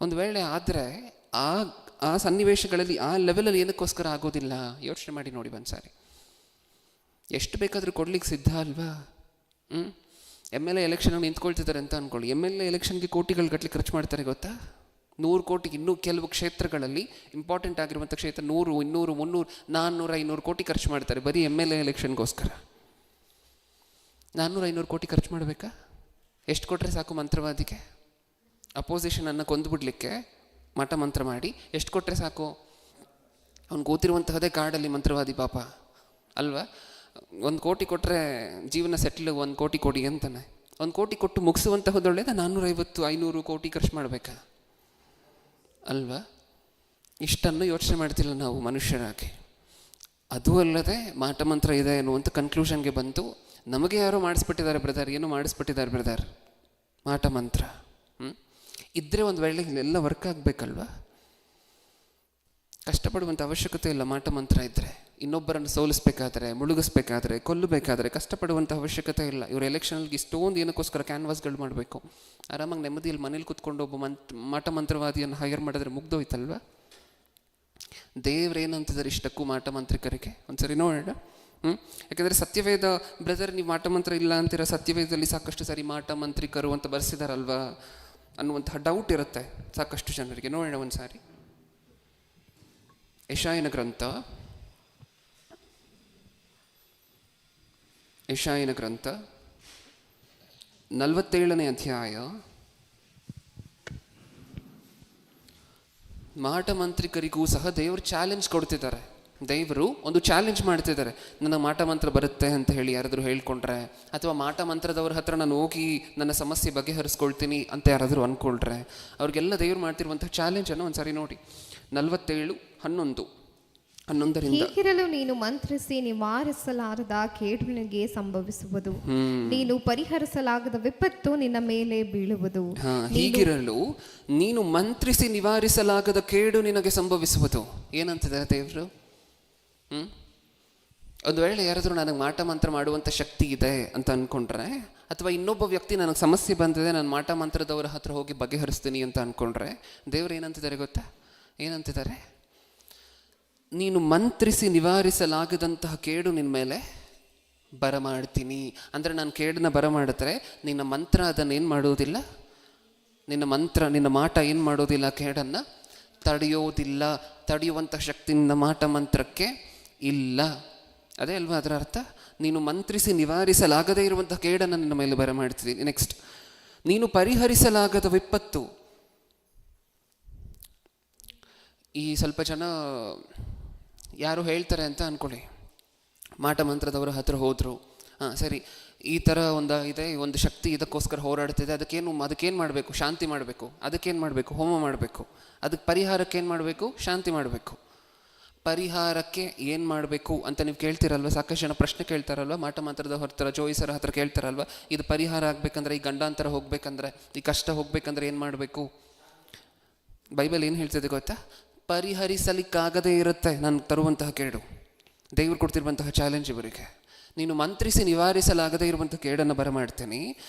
ಒಂದು ವೇಳೆ ಆದರೆ ಆ ಸನ್ನಿವೇಶಗಳಲ್ಲಿ ಆ ಲೆವೆಲಲ್ಲಿ ಏನಕ್ಕೋಸ್ಕರ ಆಗೋದಿಲ್ಲ? ಯೋಚನೆ ಮಾಡಿ ನೋಡಿ ಒಂದ್ಸಾರಿ. ಎಷ್ಟು ಬೇಕಾದರೂ ಕೊಡ್ಲಿಕ್ಕೆ ಸಿದ್ಧ ಅಲ್ವಾ? MLA ಎಲೆಕ್ಷನಲ್ಲಿ ನಿಂತ್ಕೊಳ್ತಿದ್ದಾರೆ ಅಂತ ಅಂದ್ಕೊಳ್ಳಿ, MLA ಎಲೆಕ್ಷನ್ಗೆ ಕೋಟಿಗಳು ಗಟ್ಟಲೆ ಖರ್ಚು ಮಾಡ್ತಾರೆ ಗೊತ್ತಾ? 100 ಕೋಟಿ. ಇನ್ನೂ ಕೆಲವು ಕ್ಷೇತ್ರಗಳಲ್ಲಿ ಇಂಪಾರ್ಟೆಂಟ್ ಆಗಿರುವಂಥ ಕ್ಷೇತ್ರ 100, 200, 300, 400, 500 ಕೋಟಿ ಖರ್ಚು ಮಾಡ್ತಾರೆ ಬರೀ MLA ಎಲೆಕ್ಷನ್ಗೋಸ್ಕರ. 400, 500 ಕೋಟಿ ಖರ್ಚು ಮಾಡಬೇಕಾ? ಎಷ್ಟು ಕೊಟ್ಟರೆ ಸಾಕು ಮಂತ್ರವಾದಿಗೆ? ಅಪೋಸಿಷನನ್ನು ಕೊಂದುಬಿಡ್ಲಿಕ್ಕೆ ಮಠ ಮಂತ್ರ ಮಾಡಿ ಎಷ್ಟು ಕೊಟ್ಟರೆ ಸಾಕು? ಅವ್ನು ಕೂತಿರುವಂತಹದೇ ಕಾಡಲ್ಲಿ ಮಂತ್ರವಾದಿ ಪಾಪ ಅಲ್ವಾ? 1 ಕೋಟಿ ಕೊಟ್ಟರೆ ಜೀವನ ಸೆಟ್ಲ್, 1 ಕೋಟಿ ಕೊಡಿ ಅಂತಾನೆ. 1 ಕೋಟಿ ಕೊಟ್ಟು ಮುಗಿಸುವಂತಹದ್ದು ಒಳ್ಳೇದ? 450, 500 ಕೋಟಿ ಖರ್ಚು ಮಾಡಬೇಕಾ ಅಲ್ವಾ? ಇಷ್ಟನ್ನು ಯೋಚನೆ ಮಾಡ್ತಿಲ್ಲ ನಾವು ಮನುಷ್ಯರಾಗಿ. ಅದು ಅಲ್ಲದೆ ಮಾಟ ಮಂತ್ರ ಇದೆ ಅನ್ನುವಂಥ ಕನ್ಕ್ಲೂಷನ್ಗೆ ಬಂತು. ನಮಗೆ ಯಾರೋ ಮಾಡಿಸ್ಬಿಟ್ಟಿದ್ದಾರೆ ಬ್ರದರ್, ಏನು ಮಾಡಿಸ್ಬಿಟ್ಟಿದ್ದಾರೆ ಬ್ರದರ್ ಮಾಟ ಮಂತ್ರ. ಇದ್ದರೆ ಒಂದು ವೇಳೆ ಇಲ್ಲೆಲ್ಲ ವರ್ಕ್ ಆಗಬೇಕಲ್ವ. ಕಷ್ಟಪಡುವಂಥ ಅವಶ್ಯಕತೆ ಇಲ್ಲ. ಮಾಟ ಮಂತ್ರ ಇದ್ದರೆ ಇನ್ನೊಬ್ಬರನ್ನು ಸೋಲಿಸಬೇಕಾದ್ರೆ, ಮುಳುಗಿಸ್ಬೇಕಾದ್ರೆ, ಕೊಲ್ಲಬೇಕಾದ್ರೆ ಕಷ್ಟಪಡುವಂಥ ಅವಶ್ಯಕತೆ ಇಲ್ಲ. ಇವರು ಎಲೆಕ್ಷನಲ್ಲಿ ಇಷ್ಟೊಂದು ಏನಕ್ಕೋಸ್ಕರ ಕ್ಯಾನ್ವಾಸ್ಗಳು ಮಾಡಬೇಕು. ಆರಾಮಾಗಿ ನೆಮ್ಮದಿಯಲ್ಲಿ ಮನೇಲಿ ಕೂತ್ಕೊಂಡು ಒಬ್ಬ ಮಾಟ ಮಂತ್ರವಾದಿಯನ್ನು ಹೈಯರ್ ಮಾಡಿದ್ರೆ ಮುಗ್ದೋಯ್ತಲ್ವ. ದೇವ್ರೇನಂತಿದ್ದಾರೆ ಇಷ್ಟಕ್ಕೂ ಮಾಟ ಮಂತ್ರಿಕರಿಗೆ? ಒಂದ್ಸರಿ ನೋಡೋಣ. ಯಾಕೆಂದರೆ ಸತ್ಯವೇದ ಬ್ರದರ್ ನೀವು ಮಾಟ ಮಂತ್ರ ಇಲ್ಲ ಅಂತೀರ, ಸತ್ಯವೇದದಲ್ಲಿ ಸಾಕಷ್ಟು ಸರಿ ಮಾಟ ಮಂತ್ರಿಕರು ಅಂತ ಬರೆಸಿದಾರಲ್ವಾ ಅನ್ನುವಂತಹ ಡೌಟ್ ಇರುತ್ತೆ ಸಾಕಷ್ಟು ಜನರಿಗೆ. ನೋಡೋಣ ಒಂದು ಸಾರಿ. ಯೆಶಾಯನ ಗ್ರಂಥ 47ನೇ ಅಧ್ಯಾಯ. ಮಾಟ ಮಂತ್ರಿಕರಿಗೂ ಸಹ ದೇವರು ಚಾಲೆಂಜ್ ಕೊಡ್ತಿದ್ದಾರೆ. ದೇವರು ಒಂದು ಚಾಲೆಂಜ್ ಮಾಡ್ತಿದ್ದಾರೆ. ನನಗೆ ಮಾಟ ಮಂತ್ರ ಬರುತ್ತೆ ಅಂತ ಹೇಳಿ ಯಾರಾದರೂ ಹೇಳ್ಕೊಂಡ್ರೆ, ಅಥವಾ ಮಾಟ ಮಂತ್ರದವ್ರ ಹತ್ರ ನಾನು ಹೋಗಿ ನನ್ನ ಸಮಸ್ಯೆ ಬಗೆಹರಿಸ್ಕೊಳ್ತೀನಿ ಅಂತ ಯಾರಾದರೂ ಅಂದ್ಕೊಳ್ರೆ, ಅವ್ರಿಗೆಲ್ಲ ದೇವ್ರು ಮಾಡ್ತಿರುವಂಥ ಚಾಲೆಂಜನ್ನು ಒಂದ್ಸರಿ ನೋಡಿ. 47:11. ಹೀಗಿರಲು ನೀನು ಮಂತ್ರಿಸಿ ನಿವಾರಿಸಲಾರದ ಕೇಡು ನಿನಗೆ ಸಂಭವಿಸುವುದು, ನೀನು ಪರಿಹರಿಸಲಾಗದ ವಿಪತ್ತು ನಿನ್ನ ಮೇಲೆ ಬೀಳುವುದು. ಹೀಗಿರಲು ನೀನು ಮಂತ್ರಿಸಿ ನಿವಾರಿಸಲಾಗದ ಕೇಡು ನಿನಗೆ ಸಂಭವಿಸುವುದು. ಏನಂತಿದ್ದಾರೆ ದೇವರು? ಒಂದು ವೇಳೆ ಯಾರಾದರೂ ನನಗೆ ಮಾಟ ಮಂತ್ರ ಮಾಡುವಂಥ ಶಕ್ತಿ ಇದೆ ಅಂತ ಅಂದ್ಕೊಂಡ್ರೆ, ಅಥವಾ ಇನ್ನೊಬ್ಬ ವ್ಯಕ್ತಿ ನನಗೆ ಸಮಸ್ಯೆ ಬಂದಿದೆ, ನಾನು ಮಾಟ ಮಂತ್ರದವರ ಹತ್ರ ಹೋಗಿ ಬಗೆಹರಿಸ್ತೀನಿ ಅಂತ ಅಂದ್ಕೊಂಡ್ರೆ, ದೇವರು ಏನಂತಿದ್ದಾರೆ ಗೊತ್ತಾ? ಏನಂತಿದ್ದಾರೆ? ನೀನು ಮಂತ್ರಿಸಿ ನಿವಾರಿಸಲಾಗದಂತಹ ಕೇಡು ನಿನ್ನ ಮೇಲೆ ಬರಮಾಡ್ತೀನಿ. ಅಂದರೆ ನಾನು ಕೇಡನ್ನ ಬರಮಾಡಿದ್ರೆ ನಿನ್ನ ಮಂತ್ರ ಅದನ್ನೇನು ಮಾಡೋದಿಲ್ಲ, ನಿನ್ನ ಮಾಟ ಏನು ಮಾಡೋದಿಲ್ಲ, ಕೇಡನ್ನು ತಡೆಯೋದಿಲ್ಲ. ತಡೆಯುವಂಥ ಶಕ್ತಿ ನಿನ್ನ ಮಾಟ ಮಂತ್ರಕ್ಕೆ ಇಲ್ಲ. ಅದೇ ಅಲ್ವಾ ಅದರ ಅರ್ಥ? ನೀನು ಮಂತ್ರಿಸಿ ನಿವಾರಿಸಲಾಗದೇ ಇರುವಂಥ ಕೇಡನ್ನು ನಿನ್ನ ಮೇಲೆ ಬರಮಾಡ್ತಿದ್ದೀನಿ. ನೆಕ್ಸ್ಟ್, ನೀನು ಪರಿಹರಿಸಲಾಗದ ವಿಪತ್ತು. ಈ ಸ್ವಲ್ಪ ಜನ ಯಾರು ಹೇಳ್ತಾರೆ ಅಂತ ಅಂದ್ಕೊಳ್ಳಿ, ಮಾಟ ಮಂತ್ರದವರ ಹತ್ರ ಹೋದರು, ಸರಿ ಈ ಥರ ಒಂದು ಶಕ್ತಿ ಇದಕ್ಕೋಸ್ಕರ ಹೋರಾಡ್ತಿದೆ, ಅದಕ್ಕೇನು ಮಾಡಬೇಕು? ಶಾಂತಿ ಮಾಡಬೇಕು. ಅದಕ್ಕೇನು ಮಾಡಬೇಕು? ಹೋಮ ಮಾಡಬೇಕು. ಅದಕ್ಕೆ ಪರಿಹಾರಕ್ಕೆ ಏನು ಮಾಡಬೇಕು? ಶಾಂತಿ ಮಾಡಬೇಕು. ಪರಿಹಾರಕ್ಕೆ ಏನು ಮಾಡಬೇಕು ಅಂತ ನೀವು ಕೇಳ್ತಿರಲ್ವ? ಸಾಕಷ್ಟು ಜನ ಪ್ರಶ್ನೆ ಕೇಳ್ತಾರಲ್ವ, ಮಾಟ ಮಂತ್ರದ ಹತ್ರ, ಜೋಯಿಸರ ಹತ್ರ ಕೇಳ್ತಾರಲ್ವ, ಇದು ಪರಿಹಾರ ಆಗಬೇಕಂದ್ರೆ, ಈ ಗಂಡಾಂತರ ಹೋಗ್ಬೇಕಂದ್ರೆ, ಈ ಕಷ್ಟ ಹೋಗ್ಬೇಕಂದ್ರೆ ಏನು ಮಾಡಬೇಕು? ಬೈಬಲ್ ಏನು ಹೇಳ್ತಿದೆ ಗೊತ್ತಾ? ಪರಿಹರಿಸಲಿಕ್ಕಾಗದೇ ಇರುತ್ತೆ ನಾನು ತರುವಂತಹ ಕೇಡು. ದೇವರು ಕೊಡ್ತಿರುವಂತಹ ಚಾಲೆಂಜ್ ಇವರಿಗೆ. ನೀನು ಮಂತ್ರಿಸಿ ನಿವಾರಿಸಲಾಗದೇ ಇರುವಂಥ ಕೇಡನ್ನು ಬರಮಾಡ್ತೀನಿ.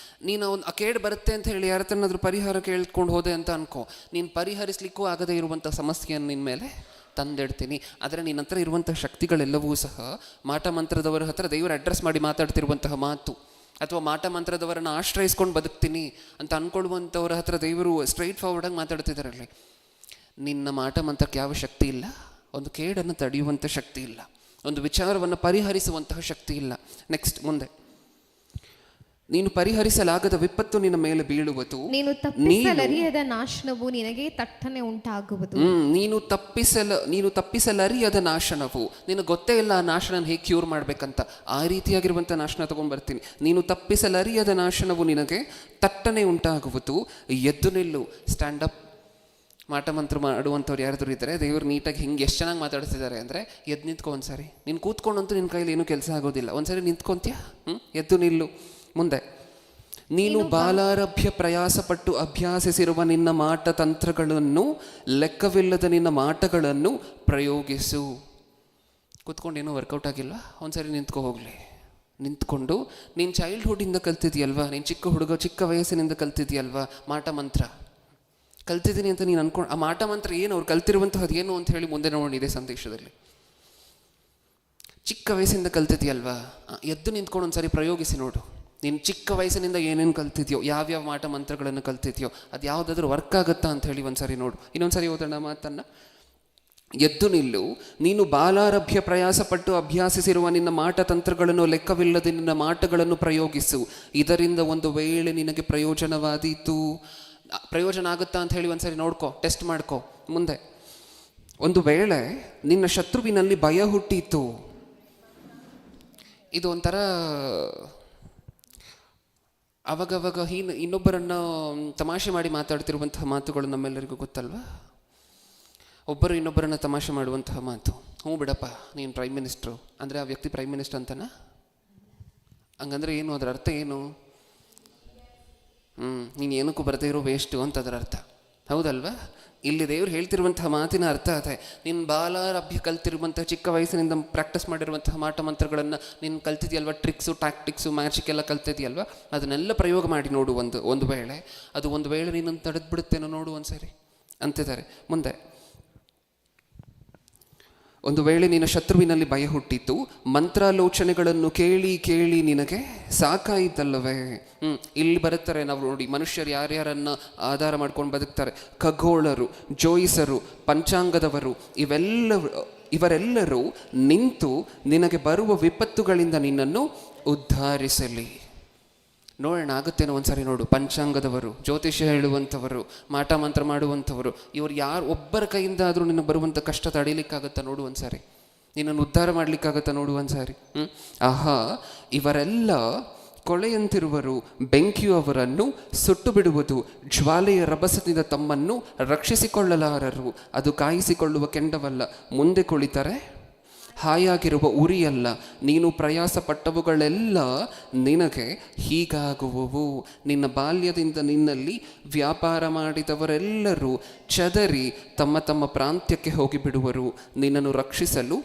ನೀನು ಆ ಕೇಡು ಬರುತ್ತೆ ಅಂತ ಹೇಳಿ ಯಾರತ್ರನಾದ್ರೂ ಪರಿಹಾರ ಕೇಳ್ಕೊಂಡು ಹೋದೆ ಅಂತ ಅನ್ಕೋ, ನೀನು ಪರಿಹರಿಸಲಿಕ್ಕೂ ಆಗದೇ ಇರುವಂಥ ಸಮಸ್ಯೆಯನ್ನು ನಿನ್ನ ಮೇಲೆ ತಂದಿಡ್ತೀನಿ. ಆದರೆ ನಿನ್ನ ಹತ್ರ ಇರುವಂಥ ಶಕ್ತಿಗಳೆಲ್ಲವೂ ಸಹ ಮಾಟ ಮಂತ್ರದವರ ಹತ್ರ ದೇವರು ಅಡ್ರೆಸ್ ಮಾಡಿ ಮಾತಾಡ್ತಿರುವಂತಹ ಮಾತು, ಅಥವಾ ಮಾಟ ಮಂತ್ರದವರನ್ನು ಆಶ್ರಯಿಸ್ಕೊಂಡು ಬದುಕ್ತೀನಿ ಅಂತ ಅಂದ್ಕೊಳ್ಳುವಂಥವ್ರ ಹತ್ರ ದೇವರು ಸ್ಟ್ರೈಟ್ ಫಾರ್ವರ್ಡಾಗಿ ಮಾತಾಡ್ತಿದ್ದಾರಲ್ಲಿ. ನಿನ್ನ ಮಾಟ ಮಂತ್ರಕ್ಕೆ ಯಾವ ಶಕ್ತಿ ಇಲ್ಲ, ಒಂದು ಕೇಡನ್ನು ತಡೆಯುವಂಥ ಶಕ್ತಿ ಇಲ್ಲ, ಒಂದು ವಿಚಾರವನ್ನು ಪರಿಹರಿಸುವಂತಹ ಶಕ್ತಿ ಇಲ್ಲ. ನೆಕ್ಸ್ಟ್ ಮುಂದೆ, ನೀನು ಪರಿಹರಿಸಲಾಗದ ವಿಪತ್ತು ನಿನ್ನ ಮೇಲೆ ಬೀಳುವುದು, ನೀನು ತಪ್ಪಿಸಲರಿಯದ ನಾಶನವು ನಿನಗೆ ತಟ್ಟನೆ ಉಂಟಾಗುವುದು. ನೀನು ತಪ್ಪಿಸಲರಿಯದ ನಾಶನವು, ನಿನಗೆ ಗೊತ್ತೇ ಇಲ್ಲ ಆ ನಾಶನ ಹೇಗೆ ಕ್ಯೂರ್ ಮಾಡ್ಬೇಕಂತ, ಆ ರೀತಿಯಾಗಿರುವಂಥ ನಾಶನ ತಗೊಂಡ್ಬರ್ತೀನಿ. ನೀನು ತಪ್ಪಿಸಲರಿಯದ ನಾಶನವು ನಿನಗೆ ತಟ್ಟನೆ ಉಂಟಾಗುವುದು. ಎದ್ದು ನಿಲ್ಲು, ಸ್ಟ್ಯಾಂಡ್ ಅಪ್. ಮಾಟ ಮಂತ್ರ ಮಾಡುವಂಥವ್ರು ಯಾರಾದರೂ ಇದ್ದಾರೆ, ದೇವರು ನೀಟಾಗಿ ಹಿಂಗೆ ಎಷ್ಟು ಚೆನ್ನಾಗಿ ಮಾತಾಡ್ತಿದ್ದಾರೆ ಅಂದರೆ, ಎದ್ದು ನಿಂತ್ಕೊ ಒಂದ್ಸರಿ. ನೀನು ಕೂತ್ಕೊಂಡಂತೂ ನಿನ್ನ ಕೈಲಿ ಏನೂ ಕೆಲಸ ಆಗೋದಿಲ್ಲ. ಒಂದ್ಸರಿ ನಿಂತ್ಕೊಂತೀಯ? ಎದ್ದು ನಿಲ್ಲು. ಮುಂದೆ, ನೀನು ಬಾಲಾರಭ್ಯ ಪ್ರಯಾಸಪಟ್ಟು ಅಭ್ಯಾಸಿಸಿರುವ ನಿನ್ನ ಮಾಟ ತಂತ್ರಗಳನ್ನು, ಲೆಕ್ಕವಿಲ್ಲದ ನಿನ್ನ ಮಾಟಗಳನ್ನು ಪ್ರಯೋಗಿಸು. ಕೂತ್ಕೊಂಡು ಏನೂ ವರ್ಕೌಟ್ ಆಗಿಲ್ವಾ? ಒಂದ್ಸರಿ ನಿಂತ್ಕೊ ಹೋಗಲಿ. ನಿಂತ್ಕೊಂಡು, ನೀನು ಚೈಲ್ಡ್ಹುಡ್ಡಿಂದ ಕಲ್ತಿದ್ಯಲ್ವಾ, ನೀನು ಚಿಕ್ಕ ವಯಸ್ಸಿನಿಂದ ಕಲ್ತಿದ್ಯಲ್ವಾ ಮಾಟ ಮಂತ್ರ, ಕಲ್ತಿದ್ದೀನಿ ಅಂತ ನೀನು ಅನ್ಕೊಂಡು, ಆ ಮಾಟ ಮಂತ್ರ ಏನು, ಅವ್ರು ಕಲ್ತಿರುವಂತಹದ್ದು ಏನು ಅಂತ ಹೇಳಿ ಮುಂದೆ ನೋಡಿದೆ ಸಂದೇಶದಲ್ಲಿ. ಚಿಕ್ಕ ವಯಸ್ಸಿಂದ ಕಲ್ತಿದ್ಯಲ್ವಾ, ಎದ್ದು ನಿಂತ್ಕೊಂಡು ಒಂದ್ಸರಿ ಪ್ರಯೋಗಿಸಿ ನೋಡು. ನೀನು ಚಿಕ್ಕ ವಯಸ್ಸಿನಿಂದ ಏನೇನು ಕಲ್ತಿದ್ಯೋ, ಯಾವ್ಯಾವ ಮಾಟ ಮಂತ್ರಗಳನ್ನು ಕಲ್ತಿದ್ಯೋ, ಅದು ಯಾವುದಾದ್ರೂ ವರ್ಕ್ ಆಗುತ್ತಾ ಅಂತ ಹೇಳಿ ಒಂದ್ಸರಿ ನೋಡು. ಇನ್ನೊಂದ್ಸರಿ ಓದೋಣ ಮಾತನ್ನು. ಎದ್ದು ನಿಲ್ಲು, ನೀನು ಬಾಲಾರಭ್ಯ ಪ್ರಯಾಸಪಟ್ಟು ಅಭ್ಯಾಸಿಸಿರುವ ನಿನ್ನ ಮಾಟ ತಂತ್ರಗಳನ್ನು, ಲೆಕ್ಕವಿಲ್ಲದೆ ನಿನ್ನ ಮಾಟಗಳನ್ನು ಪ್ರಯೋಗಿಸು. ಇದರಿಂದ ಒಂದು ವೇಳೆ ನಿನಗೆ ಪ್ರಯೋಜನ ಆಗುತ್ತಾ ಅಂತ ಹೇಳಿ ಒಂದ್ಸರಿ ನೋಡ್ಕೊ, ಟೆಸ್ಟ್ ಮಾಡ್ಕೊ. ಮುಂದೆ, ಒಂದು ವೇಳೆ ನಿನ್ನ ಶತ್ರುವಿನಲ್ಲಿ ಭಯ ಹುಟ್ಟಿತು. ಇದು ಒಂಥರ ಅವಾಗವಾಗ ಇನ್ನೊಬ್ಬರನ್ನು ತಮಾಷೆ ಮಾಡಿ ಮಾತಾಡ್ತಿರುವಂತಹ ಮಾತುಗಳು ನಮ್ಮೆಲ್ಲರಿಗೂ ಗೊತ್ತಲ್ವಾ? ಒಬ್ಬರು ಇನ್ನೊಬ್ಬರನ್ನು ತಮಾಷೆ ಮಾಡುವಂತಹ ಮಾತು. ಬಿಡಪ್ಪ, ನೀನು ಪ್ರೈಮ್ ಮಿನಿಸ್ಟ್ರು ಅಂದರೆ ಆ ವ್ಯಕ್ತಿ ಪ್ರೈಮ್ ಮಿನಿಸ್ಟರ್ ಅಂತನಾ? ಹಂಗಂದ್ರೆ ಏನು, ಅದರ ಅರ್ಥ ಏನು? ನೀನು ಏನಕ್ಕೂ ಬರದೇ ಇರೋ ವೇಸ್ಟು ಅಂತ ಅದರ ಅರ್ಥ. ಹೌದಲ್ವಾ? ಇಲ್ಲಿ ದೇವ್ರು ಹೇಳ್ತಿರುವಂತಹ ಮಾತಿನ ಅರ್ಥ ಅದೇ. ನೀನು ಬಾಲಾರಭ್ಯ ಕಲ್ತಿರುವಂತಹ ಚಿಕ್ಕ ವಯಸ್ಸಿನಿಂದ ಪ್ರಾಕ್ಟೀಸ್ ಮಾಡಿರುವಂತಹ ಮಾಟ ಮಂತ್ರಗಳನ್ನು ನೀನು ಕಲ್ತಿದ್ಯಲ್ವ, ಟ್ರಿಕ್ಸು ಟ್ಯಾಕ್ಟಿಕ್ಸು ಮ್ಯಾಜಿಕ್ ಎಲ್ಲ ಕಲ್ತಿದ್ಯಲ್ವ, ಅದನ್ನೆಲ್ಲ ಪ್ರಯೋಗ ಮಾಡಿ ನೋಡು. ಒಂದು ವೇಳೆ ಅದು ಒಂದು ವೇಳೆ ನೀನು ತಡೆದ್ಬಿಡುತ್ತೇನೋ ನೋಡು ಒಂದ್ಸರಿ ಅಂತಿದ್ದಾರೆ. ಮುಂದೆ, ಒಂದು ವೇಳೆ ನಿನ್ನ ಶತ್ರುವಿನಲ್ಲಿ ಭಯ ಹುಟ್ಟಿತು, ಮಂತ್ರಾಲೋಚನೆಗಳನ್ನು ಕೇಳಿ ಕೇಳಿ ನಿನಗೆ ಸಾಕಾಯಿತಲ್ಲವೇ. ಇಲ್ಲಿ ಬರುತ್ತಾರೆ ನಾವು ನೋಡಿ, ಮನುಷ್ಯರು ಯಾರ್ಯಾರನ್ನ ಆಧಾರ ಮಾಡ್ಕೊಂಡು ಬದುಕ್ತಾರೆ. ಖಗೋಳರು, ಜೋಯಿಸರು, ಪಂಚಾಂಗದವರು, ಇವರೆಲ್ಲರೂ ನಿಂತು ನಿನಗೆ ಬರುವ ವಿಪತ್ತುಗಳಿಂದ ನಿನ್ನನ್ನು ಉದ್ಧಾರಿಸಲಿ. ನೋಡೋಣ ಆಗುತ್ತೇನೋ ಒಂದ್ಸರಿ ನೋಡು. ಪಂಚಾಂಗದವರು, ಜ್ಯೋತಿಷ್ಯ ಹೇಳುವಂಥವರು, ಮಾಟ ಮಂತ್ರ ಮಾಡುವಂಥವರು, ಇವರು ಯಾರು ಒಬ್ಬರ ಕೈಯಿಂದ ಆದರೂ ನಿನ್ನ ಬರುವಂಥ ಕಷ್ಟ ತಡೀಲಿಕ್ಕಾಗತ್ತಾ ನೋಡು ಒಂದ್ಸಾರಿ. ನಿನ್ನನ್ನು ಉದ್ಧಾರ ಮಾಡಲಿಕ್ಕಾಗತ್ತಾ ನೋಡು ಒಂದ್ಸಾರಿ. ಆಹಾ, ಇವರೆಲ್ಲ ಕೊಳೆಯಂತಿರುವರು, ಬೆಂಕಿಯು ಅವರನ್ನು ಸುಟ್ಟು ಬಿಡುವುದು, ಜ್ವಾಲೆಯ ರಭಸದಿಂದ ತಮ್ಮನ್ನು ರಕ್ಷಿಸಿಕೊಳ್ಳಲಾರರು. ಅದು ಕಾಯಿಸಿಕೊಳ್ಳುವ ಕೆಂಡವಲ್ಲ, ಮುಂದೆ ಕುಳಿತರೆ ಹಾಯಾಗಿರುವ ಉರಿಯಲ್ಲ. ನೀನು ಪ್ರಯಾಸ ಪಟ್ಟವುಗಳೆಲ್ಲ ನಿನಗೆ ಹೀಗಾಗುವವು. ನಿನ್ನ ಬಾಲ್ಯದಿಂದ ನಿನ್ನಲ್ಲಿ ವ್ಯಾಪಾರ ಮಾಡಿದವರೆಲ್ಲರೂ ಚದರಿ ತಮ್ಮ ತಮ್ಮ ಪ್ರಾಂತ್ಯಕ್ಕೆ ಹೋಗಿಬಿಡುವರು. ನಿನ್ನನ್ನು ರಕ್ಷಿಸಲು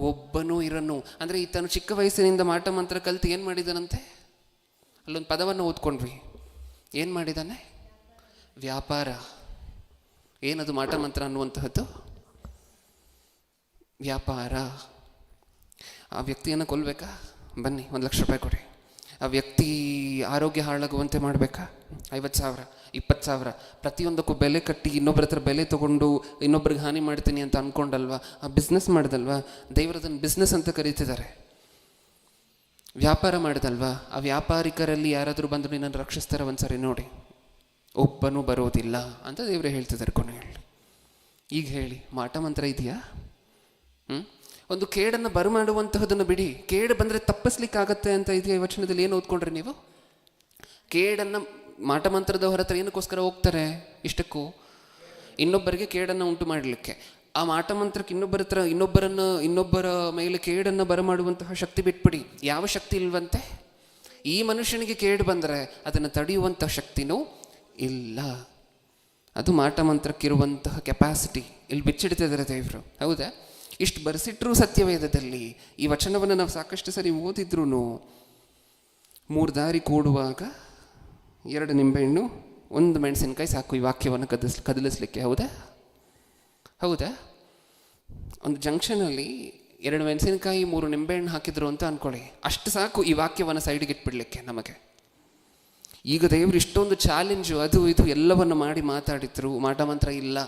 ಒಬ್ಬನೂ ಇರನು. ಅಂದರೆ ಈತನು ಚಿಕ್ಕ ವಯಸ್ಸಿನಿಂದ ಮಾಟ ಮಂತ್ರ ಕಲಿತು ಏನು ಮಾಡಿದನಂತೆ? ಅಲ್ಲೊಂದು ಪದವನ್ನು ಓದ್ಕೊಂಡ್ವಿ. ಏನು ಮಾಡಿದ್ದಾನೆ? ವ್ಯಾಪಾರ. ಏನದು ಮಾಟ ಮಂತ್ರ ಅನ್ನುವಂತಹದ್ದು? ವ್ಯಾಪಾರ. ಆ ವ್ಯಕ್ತಿಯನ್ನು ಕೊಲ್ಲಬೇಕಾ? ಬನ್ನಿ, 1,00,000 ರೂಪಾಯಿ ಕೊಡಿ. ಆ ವ್ಯಕ್ತಿ ಆರೋಗ್ಯ ಹಾಳಾಗುವಂತೆ ಮಾಡಬೇಕಾ? 50,000, 20,000, ಪ್ರತಿಯೊಂದಕ್ಕೂ ಬೆಲೆ ಕಟ್ಟಿ ಇನ್ನೊಬ್ಬರ ಹತ್ರ ಬೆಲೆ ತೊಗೊಂಡು ಇನ್ನೊಬ್ರಿಗೆ ಹಾನಿ ಮಾಡ್ತೀನಿ ಅಂತ ಅಂದ್ಕೊಂಡಲ್ವಾ? ಆ ಬಿಸ್ನೆಸ್ ಮಾಡಿದಲ್ವಾ? ದೇವರದನ್ನು ಬಿಸ್ನೆಸ್ ಅಂತ ಕರೀತಿದ್ದಾರೆ. ವ್ಯಾಪಾರ ಮಾಡಿದಲ್ವಾ? ಆ ವ್ಯಾಪಾರಿಕರಲ್ಲಿ ಯಾರಾದರೂ ಬಂದು ನಿನ್ನನ್ನು ರಕ್ಷಿಸ್ತಾರೆ ಒಂದ್ಸರಿ ನೋಡಿ. ಒಬ್ಬನೂ ಬರೋದಿಲ್ಲ ಅಂತ ದೇವರೇ ಹೇಳ್ತಿದ್ದಾರೆ ಕೊನೆಯಲ್ಲಿ. ಈಗ ಹೇಳಿ, ಮಾಟ ಮಂತ್ರ ಇದೆಯಾ? ಒಂದು ಕೇಡನ್ನು ಬರಮಾಡುವಂತಹದನ್ನು ಬಿಡಿ, ಕೇಡು ಬಂದರೆ ತಪ್ಪಿಸ್ಲಿಕ್ಕಾಗತ್ತೆ ಅಂತ ಇದೆಯಾ? ಈ ವಚನದಲ್ಲಿ ಏನು ಓದ್ಕೊಂಡ್ರಿ ನೀವು? ಕೇಡನ್ನು ಮಾಟ ಮಂತ್ರದ ಹೊರತ್ರ ಏನಕ್ಕೋಸ್ಕರ ಹೋಗ್ತಾರೆ? ಇಷ್ಟಕ್ಕೂ ಇನ್ನೊಬ್ಬರಿಗೆ ಕೇಡನ್ನು ಉಂಟು ಮಾಡಲಿಕ್ಕೆ. ಆ ಮಾಟ ಮಂತ್ರಕ್ಕೆ ಇನ್ನೊಬ್ಬರ ಮೇಲೆ ಕೇಡನ್ನು ಬರಮಾಡುವಂತಹ ಶಕ್ತಿ ಬಿಟ್ಬಿಡಿ. ಯಾವ ಶಕ್ತಿ ಇಲ್ವಂತೆ? ಈ ಮನುಷ್ಯನಿಗೆ ಕೇಡು ಬಂದರೆ ಅದನ್ನು ತಡೆಯುವಂತಹ ಶಕ್ತಿನೂ ಇಲ್ಲ. ಅದು ಮಾಟ ಮಂತ್ರಕ್ಕಿರುವಂತಹ ಕೆಪಾಸಿಟಿ ಇಲ್ಲಿ ಬಿಚ್ಚಿಡ್ತಿದ್ದಾರೆ ದೇವರು. ಹೌದಾ? ಇಷ್ಟು ಬರೆಸಿಟ್ರು ಸತ್ಯವೇದದಲ್ಲಿ. ಈ ವಚನವನ್ನು ನಾವು ಸಾಕಷ್ಟು ಸರಿ ಓದಿದ್ರು. 3 ದಾರಿ ಕೂಡುವಾಗ 2 ನಿಂಬೆಹಣ್ಣು 1 ಮೆಣಸಿನಕಾಯಿ ಸಾಕು ಈ ವಾಕ್ಯವನ್ನು ಕದಲಿಸ್ಲಿಕ್ಕೆ. ಹೌದಾ? ಹೌದಾ? ಒಂದು ಜಂಕ್ಷನಲ್ಲಿ 2 ಮೆಣಸಿನಕಾಯಿ 3 ನಿಂಬೆಹಣ್ಣು ಹಾಕಿದ್ರು ಅಂತ ಅಂದ್ಕೊಳ್ಳಿ, ಅಷ್ಟು ಸಾಕು ಈ ವಾಕ್ಯವನ್ನು ಸೈಡಿಗೆ ಇಟ್ಬಿಡ್ಲಿಕ್ಕೆ ನಮಗೆ. ಈಗ ದೇವರು ಇಷ್ಟೊಂದು ಚಾಲೆಂಜು ಅದು ಇದು ಎಲ್ಲವನ್ನು ಮಾಡಿ ಮಾತಾಡಿದ್ರು. ಮಾಟ ಮಂತ್ರ ಇಲ್ಲ,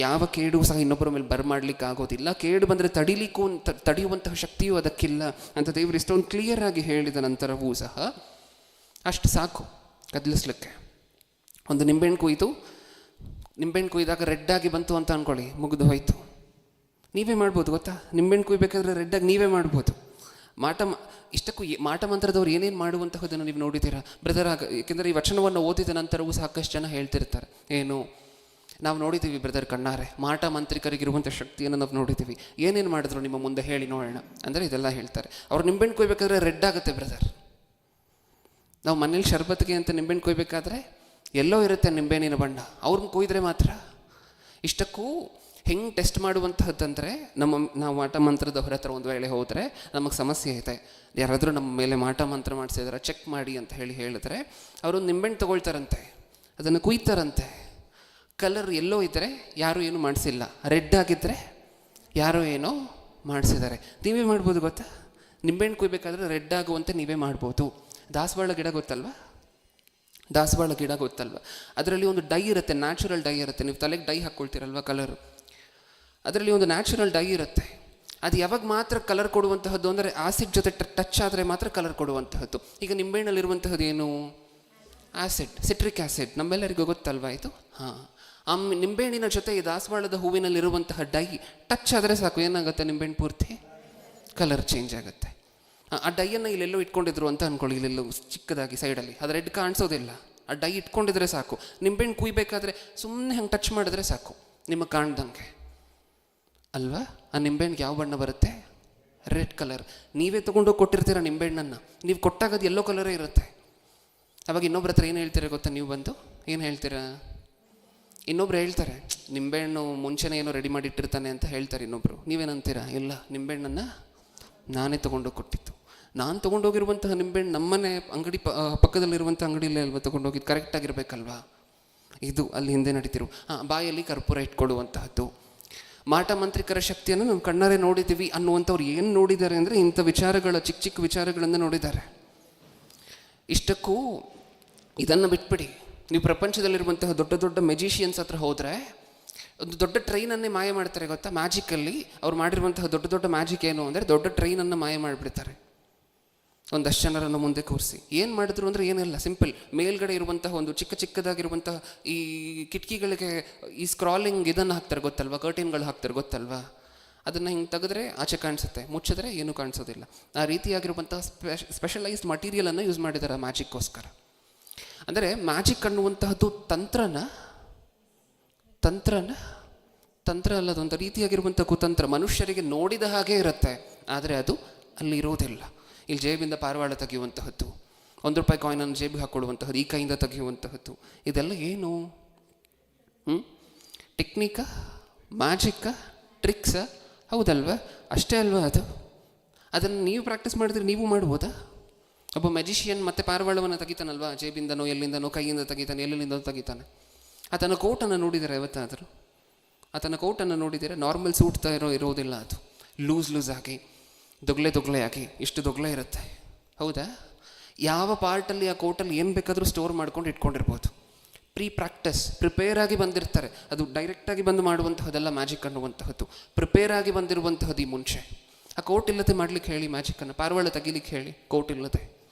ಯಾವ ಕೇಡು ಸಹ ಇನ್ನೊಬ್ಬರ ಮೇಲೆ ಬರಮಾಡ್ಲಿಕ್ಕೆ ಆಗೋದಿಲ್ಲ, ಕೇಡು ಬಂದರೆ ತಡೆಯುವಂತಹ ಶಕ್ತಿಯೂ ಅದಕ್ಕಿಲ್ಲ ಅಂತ ದೇವರು ಇಷ್ಟೊಂದು ಕ್ಲಿಯರ್ ಆಗಿ ಹೇಳಿದ ನಂತರವೂ ಸಹ ಅಷ್ಟು ಸಾಕು ಕದಲಿಸ್ಲಿಕ್ಕೆ. ಒಂದು ನಿಂಬೆಹಣ್ಣು ಕೊಯ್ದಾಗ ರೆಡ್ಡಾಗಿ ಬಂತು ಅಂತ ಅಂದ್ಕೊಳ್ಳಿ, ಮುಗಿದು ಹೋಯ್ತು. ನೀವೇ ಮಾಡ್ಬೋದು ಗೊತ್ತಾ? ನಿಂಬೆಹಣ್ಣು ಕೊಯ್ಬೇಕಾದ್ರೆ ರೆಡ್ಡಾಗಿ ನೀವೇ ಮಾಡ್ಬೋದು. ಇಷ್ಟಕ್ಕೂ ಮಾಟ ಮಂತ್ರದವ್ರು ಏನೇನು ಮಾಡುವಂತಹದನ್ನು ನೀವು ನೋಡಿದ್ದೀರಾ ಬ್ರದರ್? ಏಕೆಂದರೆ ಈ ವಚನವನ್ನು ಓದಿದ ನಂತರವೂ ಸಾಕಷ್ಟು ಜನ ಹೇಳ್ತಿರ್ತಾರೆ, ಏನು ನಾವು ನೋಡಿದ್ದೀವಿ ಬ್ರದರ್ ಕಣ್ಣಾರೆ, ಮಾಟ ಮಂತ್ರಿಕರಿಗಿರುವಂಥ ಶಕ್ತಿಯನ್ನು ನಾವು ನೋಡಿದ್ದೀವಿ. ಏನೇನು ಮಾಡಿದ್ರು ನಿಮ್ಮ ಮುಂದೆ ಹೇಳಿ ನೋಡೋಣ ಅಂದರೆ ಇದೆಲ್ಲ ಹೇಳ್ತಾರೆ. ಅವ್ರು ನಿಂಬೆಹಣ್ಣು ಕೊಯ್ಬೇಕಾದ್ರೆ ರೆಡ್ ಆಗುತ್ತೆ ಬ್ರದರ್. ನಾವು ಮನೇಲಿ ಶರ್ಬತ್ಗೆ ಅಂತ ನಿಂಬೆಹಣ್ಣು ಕೊಯ್ಬೇಕಾದ್ರೆ ಎಲ್ಲೋ ಇರುತ್ತೆ ನಿಂಬೆಹಣ್ಣಿನ ಬಣ್ಣ, ಅವ್ರನ್ನ ಕೊಯ್ದರೆ ಮಾತ್ರ. ಇಷ್ಟಕ್ಕೂ ಹೆಂಗೆ ಟೆಸ್ಟ್ ಮಾಡುವಂತಹದ್ದಂದರೆ, ನಾವು ಮಾಟ ಮಂತ್ರದ ಹೊರತ್ರ ಒಂದು ವೇಳೆ ಹೋದರೆ ನಮಗೆ ಸಮಸ್ಯೆ ಐತೆ, ಯಾರಾದರೂ ನಮ್ಮ ಮೇಲೆ ಮಾಟ ಮಂತ್ರ ಮಾಡಿಸಿದಾರೆ ಚೆಕ್ ಮಾಡಿ ಅಂತ ಹೇಳಿದ್ರೆ ಅವರೊಂದು ನಿಂಬೆಹಣ್ಣು ತೊಗೊಳ್ತಾರಂತೆ, ಅದನ್ನು ಕುಯ್ತಾರಂತೆ. ಕಲರ್ ಎಲ್ಲೋ ಇದ್ದರೆ ಯಾರೂ ಏನೂ ಮಾಡಿಸಿಲ್ಲ, ರೆಡ್ ಆಗಿದ್ದರೆ ಯಾರೋ ಏನೋ ಮಾಡಿಸಿದ್ದಾರೆ. ನೀವೇ ಮಾಡ್ಬೋದು ಗೊತ್ತಾ? ನಿಂಬೆಹಣ್ಣು ಕುಯ್ಬೇಕಾದ್ರೆ ರೆಡ್ ಆಗುವಂತೆ ನೀವೇ ಮಾಡ್ಬೋದು. ದಾಸವಾಳ ಗಿಡ ಗೊತ್ತಲ್ವ? ಅದರಲ್ಲಿ ಒಂದು ಡೈ ಇರುತ್ತೆ, ನ್ಯಾಚುರಲ್ ಡೈ ಇರುತ್ತೆ. ನೀವು ತಲೆಗೆ ಡೈ ಹಾಕ್ಕೊಳ್ತೀರಲ್ವ ಕಲರು, ಅದರಲ್ಲಿ ಒಂದು ನ್ಯಾಚುರಲ್ ಡೈ ಇರುತ್ತೆ. ಅದು ಯಾವಾಗ ಮಾತ್ರ ಕಲರ್ ಕೊಡುವಂತಹದ್ದು ಅಂದರೆ ಆಸಿಡ್ ಜೊತೆ ಟಚ್ ಆದರೆ ಮಾತ್ರ ಕಲರ್ ಕೊಡುವಂತಹದ್ದು. ಈಗ ನಿಂಬೆಹಣ್ಣಲ್ಲಿರುವಂತಹದ್ದು ಏನು? ಆಸಿಡ್, ಸಿಟ್ರಿಕ್ ಆಸಿಡ್, ನಮ್ಮೆಲ್ಲರಿಗೂ ಗೊತ್ತಲ್ವ ಇದು? ಹಾಂ, ಆ ನಿಂಬೆಹಣ್ಣಿನ ಜೊತೆ ಈ ದಾಸವಾಳದ ಹೂವಿನಲ್ಲಿರುವಂತಹ ಡೈ ಟಚ್ ಆದರೆ ಸಾಕು, ಏನಾಗುತ್ತೆ? ನಿಂಬೆಹಣ್ಣು ಪೂರ್ತಿ ಕಲರ್ ಚೇಂಜ್ ಆಗುತ್ತೆ. ಆ ಡೈಯನ್ನು ಇಲ್ಲೆಲ್ಲೋ ಇಟ್ಕೊಂಡಿದ್ರು ಅಂತ ಅಂದ್ಕೊಳ್ಳಿ, ಇಲ್ಲೆಲ್ಲೋ ಚಿಕ್ಕದಾಗಿ ಸೈಡಲ್ಲಿ, ಅದು ರೆಡ್ ಕಾಣಿಸೋದಿಲ್ಲ. ಆ ಡೈ ಇಟ್ಕೊಂಡಿದ್ರೆ ಸಾಕು. ನಿಂಬೆಹಣ್ಣು ಕುಯ್ಬೇಕಾದ್ರೆ ಸುಮ್ಮನೆ ಹಂಗೆ ಟಚ್ ಮಾಡಿದ್ರೆ ಸಾಕು, ನಿಮಗೆ ಕಾಣ್ದಂಗೆ ಅಲ್ವಾ? ಆ ನಿಂಬೆಹಣ್ಣಿಗೆ ಯಾವ ಬಣ್ಣ ಬರುತ್ತೆ? Red colour. ನೀವೇ ತೊಗೊಂಡೋಗಿ ಕೊಟ್ಟಿರ್ತೀರ ನಿಂಬೆಹಣ್ಣನ್ನು, ನೀವು ಕೊಟ್ಟಾಗದು ಎಲ್ಲೋ ಕಲರೇ ಇರುತ್ತೆ. ಅವಾಗ ಇನ್ನೊಬ್ಬರ ಹತ್ರ ಏನು ಹೇಳ್ತೀರಾ ಗೊತ್ತಾ? ನೀವು ಬಂದು ಏನು ಹೇಳ್ತೀರಾ? ಇನ್ನೊಬ್ರು ಹೇಳ್ತಾರೆ ನಿಂಬೆಹಣ್ಣು ಮುಂಚೆನೇ ಏನೋ ರೆಡಿ ಮಾಡಿ ಇಟ್ಟಿರ್ತಾನೆ ಅಂತ ಹೇಳ್ತಾರೆ ಇನ್ನೊಬ್ರು. ನೀವೇನಂತೀರಾ? ಇಲ್ಲ, ನಿಂಬೆಹಣ್ಣನ್ನು ನಾನೇ ತೊಗೊಂಡೋಗಿ ಕೊಟ್ಟಿದ್ದು. ನಾನು ತೊಗೊಂಡೋಗಿರುವಂತಹ ನಿಂಬೆಹಣ್ಣು ನಮ್ಮನೆ ಅಂಗಡಿ ಪಕ್ಕದಲ್ಲಿರುವಂಥ ಅಂಗಡಿಯಲ್ಲೇ ಅಲ್ವಾ ತೊಗೊಂಡೋಗಿದ್ದು, ಕರೆಕ್ಟಾಗಿರಬೇಕಲ್ವಾ? ಇದು ಅಲ್ಲಿ ಹಿಂದೆ ನಡೀತಿರು. ಬಾಯಲ್ಲಿ ಕರ್ಪೂರ ಇಟ್ಕೊಡುವಂತಹದ್ದು. ಮಾಟ ಮಂತ್ರಿಕರ ಶಕ್ತಿಯನ್ನು ನಾವು ಕಣ್ಣಾರೆ ನೋಡಿದ್ದೀವಿ ಅನ್ನುವಂಥವ್ರು ಏನು ನೋಡಿದ್ದಾರೆ ಅಂದರೆ ಇಂಥ ವಿಚಾರಗಳ ಚಿಕ್ಕ ಚಿಕ್ಕ ವಿಚಾರಗಳನ್ನು ನೋಡಿದ್ದಾರೆ. ಇಷ್ಟಕ್ಕೂ ಇದನ್ನು ಬಿಟ್ಬಿಡಿ, ನೀವು ಪ್ರಪಂಚದಲ್ಲಿರುವಂತಹ ದೊಡ್ಡ ದೊಡ್ಡ ಮೆಜಿಷಿಯನ್ಸ್ ಹತ್ರ ಹೋದರೆ ಒಂದು ದೊಡ್ಡ ಟ್ರೈನನ್ನೇ ಮಾಯ ಮಾಡ್ತಾರೆ ಗೊತ್ತಾ? ಮ್ಯಾಜಿಕಲ್ಲಿ ಅವ್ರು ಮಾಡಿರುವಂತಹ ದೊಡ್ಡ ದೊಡ್ಡ ಮ್ಯಾಜಿಕ್ ಏನು ಅಂದರೆ ದೊಡ್ಡ ಟ್ರೈನನ್ನು ಮಾಯ ಮಾಡಿಬಿಡ್ತಾರೆ ಒಂದಷ್ಟು ಜನರನ್ನು ಮುಂದೆ ಕೂರಿಸಿ. ಏನು ಮಾಡಿದ್ರು ಅಂದರೆ ಏನಿಲ್ಲ, ಸಿಂಪಲ್. ಮೇಲ್ಗಡೆ ಇರುವಂತಹ ಒಂದು ಚಿಕ್ಕದಾಗಿರುವಂತಹ ಈ ಕಿಟಕಿಗಳಿಗೆ ಈ ಸ್ಕ್ರಾಲಿಂಗ್ ಇದನ್ನು ಹಾಕ್ತಾರೆ ಗೊತ್ತಲ್ವಾ, ಕರ್ಟನ್ಗಳು ಹಾಕ್ತಾರೆ ಗೊತ್ತಲ್ವಾ, ಅದನ್ನು ಹಿಂಗೆ ತೆಗೆದ್ರೆ ಆಚೆ ಕಾಣಿಸುತ್ತೆ, ಮುಚ್ಚಿದ್ರೆ ಏನೂ ಕಾಣಿಸೋದಿಲ್ಲ. ಆ ರೀತಿಯಾಗಿರುವಂತಹ ಸ್ಪೆಷಲೈಸ್ಡ್ ಮಟೀರಿಯಲನ್ನು ಯೂಸ್ ಮಾಡಿದ್ದಾರೆ ಮ್ಯಾಜಿಕ್ಕೋಸ್ಕರ. ಅಂದರೆ ಮ್ಯಾಜಿಕ್ ಅನ್ನುವಂತಹದ್ದು ತಂತ್ರ ಅಲ್ಲದ ಒಂದು ರೀತಿಯಾಗಿರುವಂಥ ಕುತಂತ್ರ. ಮನುಷ್ಯರಿಗೆ ನೋಡಿದ ಹಾಗೆ ಇರುತ್ತೆ, ಆದರೆ ಅದು ಅಲ್ಲಿ ಇರೋದಿಲ್ಲ. ಇಲ್ಲಿ ಜೇಬಿಂದ ಪಾರಿವಾಳ ತೆಗೆಯುವಂತಹದ್ದು, ₹1 ಕಾಯಿನನ್ನು ಜೇಬಿಗೆ ಹಾಕ್ಕೊಳ್ಳುವಂತಹದ್ದು, ಈ ಕೈಯಿಂದ ತೆಗೆಯುವಂತಹದ್ದು, ಇದೆಲ್ಲ ಏನು? ಟೆಕ್ನಿಕ, ಮ್ಯಾಜಿಕ್ಕ, ಟ್ರಿಕ್ಸ? ಹೌದಲ್ವಾ? ಅಷ್ಟೇ ಅಲ್ವಾ ಅದು? ಅದನ್ನು ನೀವು ಪ್ರಾಕ್ಟೀಸ್ ಮಾಡಿದ್ರೆ ನೀವು ಮಾಡ್ಬೋದಾ? ಒಬ್ಬ ಮೆಜಿಷಿಯನ್ ಮತ್ತೆ ಪಾರಿವಾಳವನ್ನು ತೆಗಿತಾನಲ್ವಾ, ಜೇಬಿಂದನೋ ಎಲ್ಲಿಂದನೋ ಕೈಯಿಂದ ತೆಗಿತಾನೆ, ಎಲ್ಲೆಲ್ಲಿಂದನೋ ತೆಗಿತಾನೆ. ಆತನ ಕೋಟನ್ನು ನೋಡಿದರೆ ಯಾವತ್ತಾದರೂ? ಆತನ ಕೋಟನ್ನು ನೋಡಿದರೆ ನಾರ್ಮಲ್ ಸೂಟ್ ಇರೋದಿಲ್ಲ, ಅದು ಲೂಸ್ ಆಗಿ ದೊಗ್ಲೆ ಆಗಿ ಇಷ್ಟು ದೊಗ್ಲೆ ಇರುತ್ತೆ. ಹೌದಾ? ಯಾವ ಪಾರ್ಟಲ್ಲಿ ಆ ಕೋಟಲ್ಲಿ ಏನು ಬೇಕಾದರೂ ಸ್ಟೋರ್ ಮಾಡ್ಕೊಂಡು ಇಟ್ಕೊಂಡಿರ್ಬೋದು. ಪ್ರಿಪೇರ್ ಆಗಿ ಬಂದಿರ್ತಾರೆ. ಅದು ಡೈರೆಕ್ಟಾಗಿ ಬಂದು ಮಾಡುವಂತಹದ್ದೆಲ್ಲ ಮ್ಯಾಜಿಕ್ ಅನ್ನುವಂತಹದ್ದು. ಪ್ರಿಪೇರ್ ಆಗಿ ಬಂದಿರುವಂತಹದ್ದು ಈ ಮುಂಚೆ. ಆ ಕೋಟ್ ಇಲ್ಲದೆ ಮಾಡ್ಲಿಕ್ಕೆ ಹೇಳಿ ಮ್ಯಾಜಿಕ್ಕನ್ನು, ಪಾರಿವಾಳ ತೆಗಿಲಿಕ್ಕೆ ಹೇಳಿ ಕೋಟ್ ಇಲ್ಲದೆ.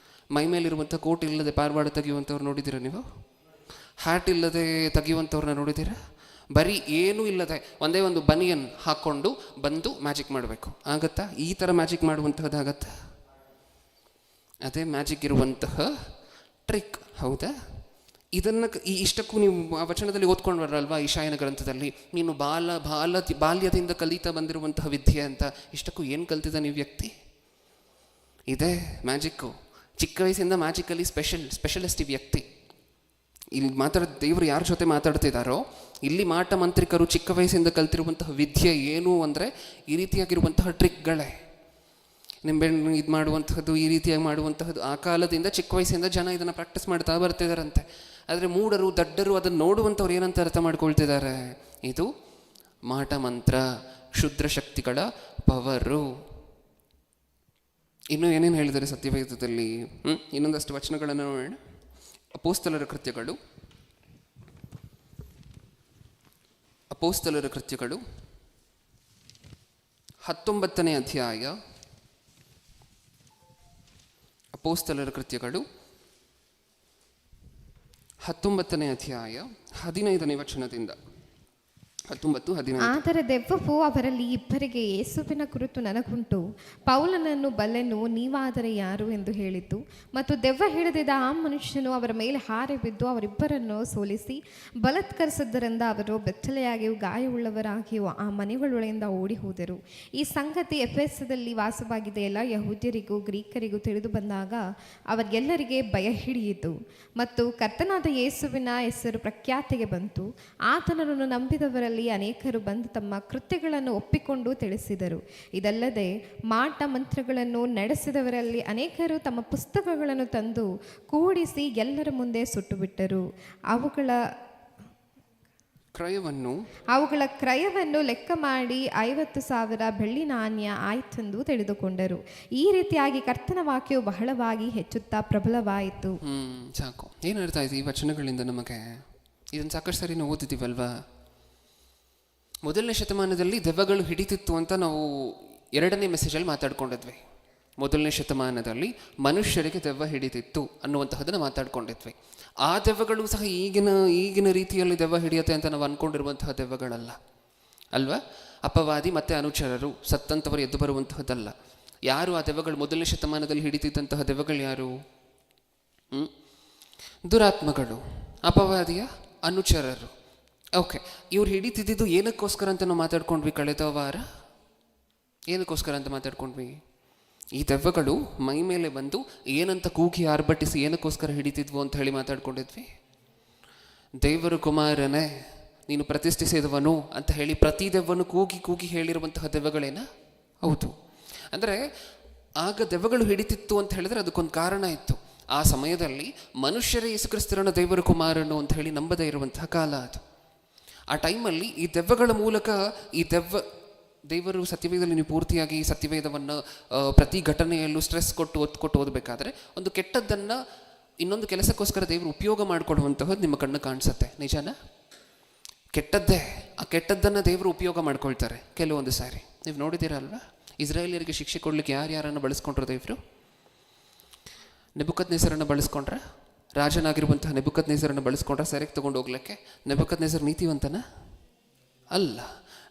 ಮೈ ಮೇಲಿರುವಂಥ ಕೋಟ್ ಇಲ್ಲದೆ ಪಾರಿವಾಳ ತೆಗೆಯುವಂಥವ್ರು ನೋಡಿದ್ದೀರಾ ನೀವು? ಹ್ಯಾಟ್ ಇಲ್ಲದೆ ತೆಗೆಯುವಂಥವ್ರನ್ನ ನೋಡಿದ್ದೀರಾ? ಬರೀ ಏನೂ ಇಲ್ಲದೆ ಒಂದೇ ಒಂದು ಬನಿಯನ್ ಹಾಕ್ಕೊಂಡು ಬಂದು ಮ್ಯಾಜಿಕ್ ಮಾಡಬೇಕು. ಆಗತ್ತಾ? ಈ ಥರ ಮ್ಯಾಜಿಕ್ ಮಾಡುವಂತಹದ್ದು ಆಗತ್ತಾ? ಅದೇ ಮ್ಯಾಜಿಕ್ ಇರುವಂತಹ ಟ್ರಿಕ್. ಹೌದಾ? ಇದನ್ನು ಇಷ್ಟಕ್ಕೂ ನೀವು ಆ ವಚನದಲ್ಲಿ ಓದ್ಕೊಂಡು ಬರಲ್ವಾ, ಈಶಾಯನ ಗ್ರಂಥದಲ್ಲಿ, ನೀನು ಬಾಲ್ಯದಿಂದ ಕಲಿತಾ ಬಂದಿರುವಂತಹ ವಿದ್ಯೆ ಅಂತ. ಇಷ್ಟಕ್ಕೂ ಏನು ಕಲ್ತಿದ್ದ ನೀವು ವ್ಯಕ್ತಿ? ಇದೇ ಮ್ಯಾಜಿಕ್ಕು. ಚಿಕ್ಕ ವಯಸ್ಸಿಂದ ಮ್ಯಾಜಿಕಲ್ಲಿ ಸ್ಪೆಷಲಿಸ್ಟ್ ಈ ವ್ಯಕ್ತಿ. ಇಲ್ಲಿ ದೇವರು ಯಾರ ಜೊತೆ ಮಾತಾಡ್ತಿದ್ದಾರೋ, ಇಲ್ಲಿ ಮಾಟ ಮಂತ್ರಿಕರು ಚಿಕ್ಕ ವಯಸ್ಸಿಂದ ಕಲ್ತಿರುವಂತಹ ವಿದ್ಯೆ ಏನು ಅಂದರೆ ಈ ರೀತಿಯಾಗಿರುವಂತಹ ಟ್ರಿಕ್ಗಳೇ. ನಿಂಬೆಹಣ್ಣು ಇದು ಮಾಡುವಂತಹದ್ದು, ಈ ರೀತಿಯಾಗಿ ಮಾಡುವಂತಹದ್ದು ಆ ಕಾಲದಿಂದ ಚಿಕ್ಕ ವಯಸ್ಸಿಂದ ಜನ ಇದನ್ನು ಪ್ರಾಕ್ಟೀಸ್ ಮಾಡ್ತಾ ಬರ್ತಿದಾರಂತೆ. ಆದರೆ ಮೂಢರು, ದಡ್ಡರು ಅದನ್ನು ನೋಡುವಂಥವ್ರು ಏನಂತ ಅರ್ಥ ಮಾಡ್ಕೊಳ್ತಿದ್ದಾರೆ? ಇದು ಮಾಟ ಮಂತ್ರ, ಕ್ಷುದ್ರ ಶಕ್ತಿಗಳ ಪವರು. ಇನ್ನೂ ಏನೇನು ಹೇಳಿದ್ದಾರೆ ಸತ್ಯವೇದದಲ್ಲಿ? ಇನ್ನೊಂದಷ್ಟು ವಚನಗಳನ್ನು ನೋಡೋಣ. ಅಪೊಸ್ತಲರ ಕೃತ್ಯಗಳು 19ನೇ ಅಧ್ಯಾಯ. ಅಪೊಸ್ತಲರ ಕೃತ್ಯಗಳು 19ನೇ ಅಧ್ಯಾಯ 15ನೇ ವಚನದಿಂದ 19-15. ಆದರೆ ದೆವ್ವವು ಅವರಲ್ಲಿ ಇಬ್ಬರಿಗೆ, ಯೇಸುವಿನ ಕುರಿತು ನನಗುಂಟು, ಪೌಲನನ್ನು ಬಲ್ಲೆನು, ನೀವಾದರೆ ಯಾರು ಎಂದು ಹೇಳಿತು. ಮತ್ತು ದೆವ್ವ ಹಿಡಿದಿದ್ದ ಆ ಮನುಷ್ಯನು ಅವರ ಮೇಲೆ ಹಾರಿ ಬಿದ್ದು ಅವರಿಬ್ಬರನ್ನು ಸೋಲಿಸಿ ಬಲಾತ್ಕರಿಸಿದ್ದರಿಂದ ಅವರು ಬೆತ್ತಲೆಯಾಗಿಯೂ ಗಾಯವುಳ್ಳವರಾಗಿಯೂ ಆ ಮನೆಗಳೊಳಗಿಂದ ಓಡಿ ಹೋದರು. ಈ ಸಂಗತಿ ಎಫೆಸದಲ್ಲಿ ವಾಸವಾಗಿದ್ದ ಎಲ್ಲ ಯಹೂದ್ಯರಿಗೂ ಗ್ರೀಕರಿಗೂ ತಿಳಿದು ಬಂದಾಗ ಅವರಿಗೆಲ್ಲರಿಗೆ ಭಯ ಹಿಡಿಯಿತು. ಮತ್ತು ಕರ್ತನಾದ ಯೇಸುವಿನ ಹೆಸರು ಪ್ರಖ್ಯಾತಿಗೆ ಬಂತು. ಆತನನ್ನು ನಂಬಿದವರಲ್ಲಿ ಅನೇಕರು ಬಂದು ತಮ್ಮ ಕೃತ್ಯಗಳನ್ನು ಒಪ್ಪಿಕೊಂಡು ತಿಳಿಸಿದರು. ಇದಲ್ಲದೆ ಮಾಟ ಮಂತ್ರಗಳನ್ನು ನಡೆಸಿದವರಲ್ಲಿ ಅನೇಕರು ತಮ್ಮ ಪುಸ್ತಕಗಳನ್ನು ತಂದು ಕೂಡಿಸಿ ಎಲ್ಲರ ಮುಂದೆ ಸುಟ್ಟುಬಿಟ್ಟರು. ಅವುಗಳ ಕ್ರಯವನ್ನು ಲೆಕ್ಕ ಮಾಡಿ 50,000 ಬೆಳ್ಳಿ ನಾಣ್ಯ ಆಯ್ತೆಂದು ತಿಳಿದುಕೊಂಡರು. ಈ ರೀತಿಯಾಗಿ ಕರ್ತನ ವಾಕ್ಯವು ಬಹಳವಾಗಿ ಹೆಚ್ಚುತ್ತಾ ಪ್ರಬಲವಾಯಿತು. ಸಾಕು. ಏನು ಅರ್ಥ ಆಯ್ತು ಈ ವಚನಗಳಿಂದ ನಮಗೆ? ಇದನ್ನು ಸಾಕಷ್ಟು ಸರಿ ನಾವು ಓದಿದ್ದೀವಲ್ವಾ? ಮೊದಲನೇ ಶತಮಾನದಲ್ಲಿ ದೆವ್ವಗಳು ಹಿಡಿತಿತ್ತು ಅಂತ ನಾವು 2ನೇ ಮೆಸೇಜಲ್ಲಿ ಮಾತಾಡ್ಕೊಂಡಿದ್ವಿ. ಮೊದಲನೇ ಶತಮಾನದಲ್ಲಿ ಮನುಷ್ಯರಿಗೆ ದೆವ್ವ ಹಿಡಿತಿತ್ತು ಅನ್ನುವಂತಹದನ್ನು ಮಾತಾಡ್ಕೊಂಡಿದ್ವಿ. ಆ ದೆವ್ವಗಳು ಸಹ ಈಗಿನ ರೀತಿಯಲ್ಲಿ ದೆವ್ವ ಹಿಡಿಯುತ್ತೆ ಅಂತ ನಾವು ಅಂದ್ಕೊಂಡಿರುವಂತಹ ದೆವ್ವಗಳಲ್ಲ ಅಲ್ವಾ? ಅಪವಾದಿ ಮತ್ತು ಅನುಚರರು, ಸತ್ತಂಥವರು ಎದ್ದು ಬರುವಂತಹದ್ದಲ್ಲ. ಯಾರು ಆ ದೆವ್ವಗಳು ಮೊದಲನೇ ಶತಮಾನದಲ್ಲಿ ಹಿಡಿತಿದ್ದಂತಹ ದೆವ್ವಗಳು ಯಾರು? ದುರಾತ್ಮಗಳು, ಅಪವಾದಿಯ ಅನುಚರರು. ಓಕೆ, ಇವ್ರು ಹಿಡಿತಿದ್ದು ಏನಕ್ಕೋಸ್ಕರ ಅಂತ ನಾವು ಮಾತಾಡ್ಕೊಂಡ್ವಿ ಕಳೆದ ವಾರ? ಏನಕ್ಕೋಸ್ಕರ ಅಂತ ಮಾತಾಡ್ಕೊಂಡ್ವಿ? ಈ ದೆವ್ವಗಳು ಮೈ ಮೇಲೆ ಬಂದು ಏನಂತ ಕೂಗಿ ಆರ್ಭಟಿಸಿ ಏನಕ್ಕೋಸ್ಕರ ಹಿಡಿತಿದ್ವು ಅಂತ ಹೇಳಿ ಮಾತಾಡ್ಕೊಂಡಿದ್ವಿ. ದೇವರು ಕುಮಾರನೇ ನೀನು ಪ್ರತಿಷ್ಠಿಸಿದವನು ಅಂತ ಹೇಳಿ ಪ್ರತಿ ದೆವ್ವನು ಕೂಗಿ ಕೂಗಿ ಹೇಳಿರುವಂತಹ ದೆವ್ವಗಳೇನ? ಹೌದು. ಅಂದರೆ ಆಗ ದೆವ್ವಗಳು ಹಿಡಿತಿತ್ತು ಅಂತ ಹೇಳಿದ್ರೆ ಅದಕ್ಕೊಂದು ಕಾರಣ ಇತ್ತು. ಆ ಸಮಯದಲ್ಲಿ ಮನುಷ್ಯರೇ ಯೇಸುಕ್ರಿಸ್ತರನ್ನು ದೇವರ ಕುಮಾರನು ಅಂತ ಹೇಳಿ ನಂಬದೇ ಇರುವಂತಹ ಕಾಲ ಅದು. ಆ ಟೈಮಲ್ಲಿ ಈ ದೆವ್ವಗಳ ಮೂಲಕ ದೇವರು ಸತ್ಯವೇದದಲ್ಲಿ ನೀವು ಪೂರ್ತಿಯಾಗಿ ಸತ್ಯವೇದವನ್ನು ಪ್ರತಿ ಘಟನೆಯಲ್ಲೂ ಸ್ಟ್ರೆಸ್ ಕೊಟ್ಟು ಒತ್ತು ಓದಬೇಕಾದ್ರೆ ಒಂದು ಕೆಟ್ಟದ್ದನ್ನು ಇನ್ನೊಂದು ಕೆಲಸಕ್ಕೋಸ್ಕರ ದೇವರು ಉಪಯೋಗ ಮಾಡಿಕೊಡುವಂತಹದ್ದು ನಿಮ್ಮ ಕಣ್ಣು ಕಾಣಿಸುತ್ತೆ. ನಿಜನಾ? ಕೆಟ್ಟದ್ದೇ. ಆ ಕೆಟ್ಟದ್ದನ್ನು ದೇವರು ಉಪಯೋಗ ಮಾಡ್ಕೊಳ್ತಾರೆ ಕೆಲವೊಂದು ಸಾರಿ. ನೀವು ನೋಡಿದ್ದೀರಲ್ವಾ, ಇಸ್ರಾಯೇಲಿಯರಿಗೆ ಶಿಕ್ಷೆ ಕೊಡಲಿಕ್ಕೆ ಯಾರ್ಯಾರನ್ನು ಬಳಸ್ಕೊಂಡ್ರು ದೇವರು? ನೆಬೂಕದ್ನೆಚ್ಚರನ್ನು ಬಳಸ್ಕೊಂಡ್ರೆ, ರಾಜನಾಗಿರುವಂತಹ ನೆಬೂಕದ್ನೆಚ್ಚರನ್ನು ಬಳಸ್ಕೊಂಡ್ರೆ ಸೆರೆಗೆ ತೊಗೊಂಡು ಹೋಗ್ಲಿಕ್ಕೆ. ನೆಬೂಕದ್ನೆಚ್ಚರ ನೀತಿವಂತನ ಅಲ್ಲ.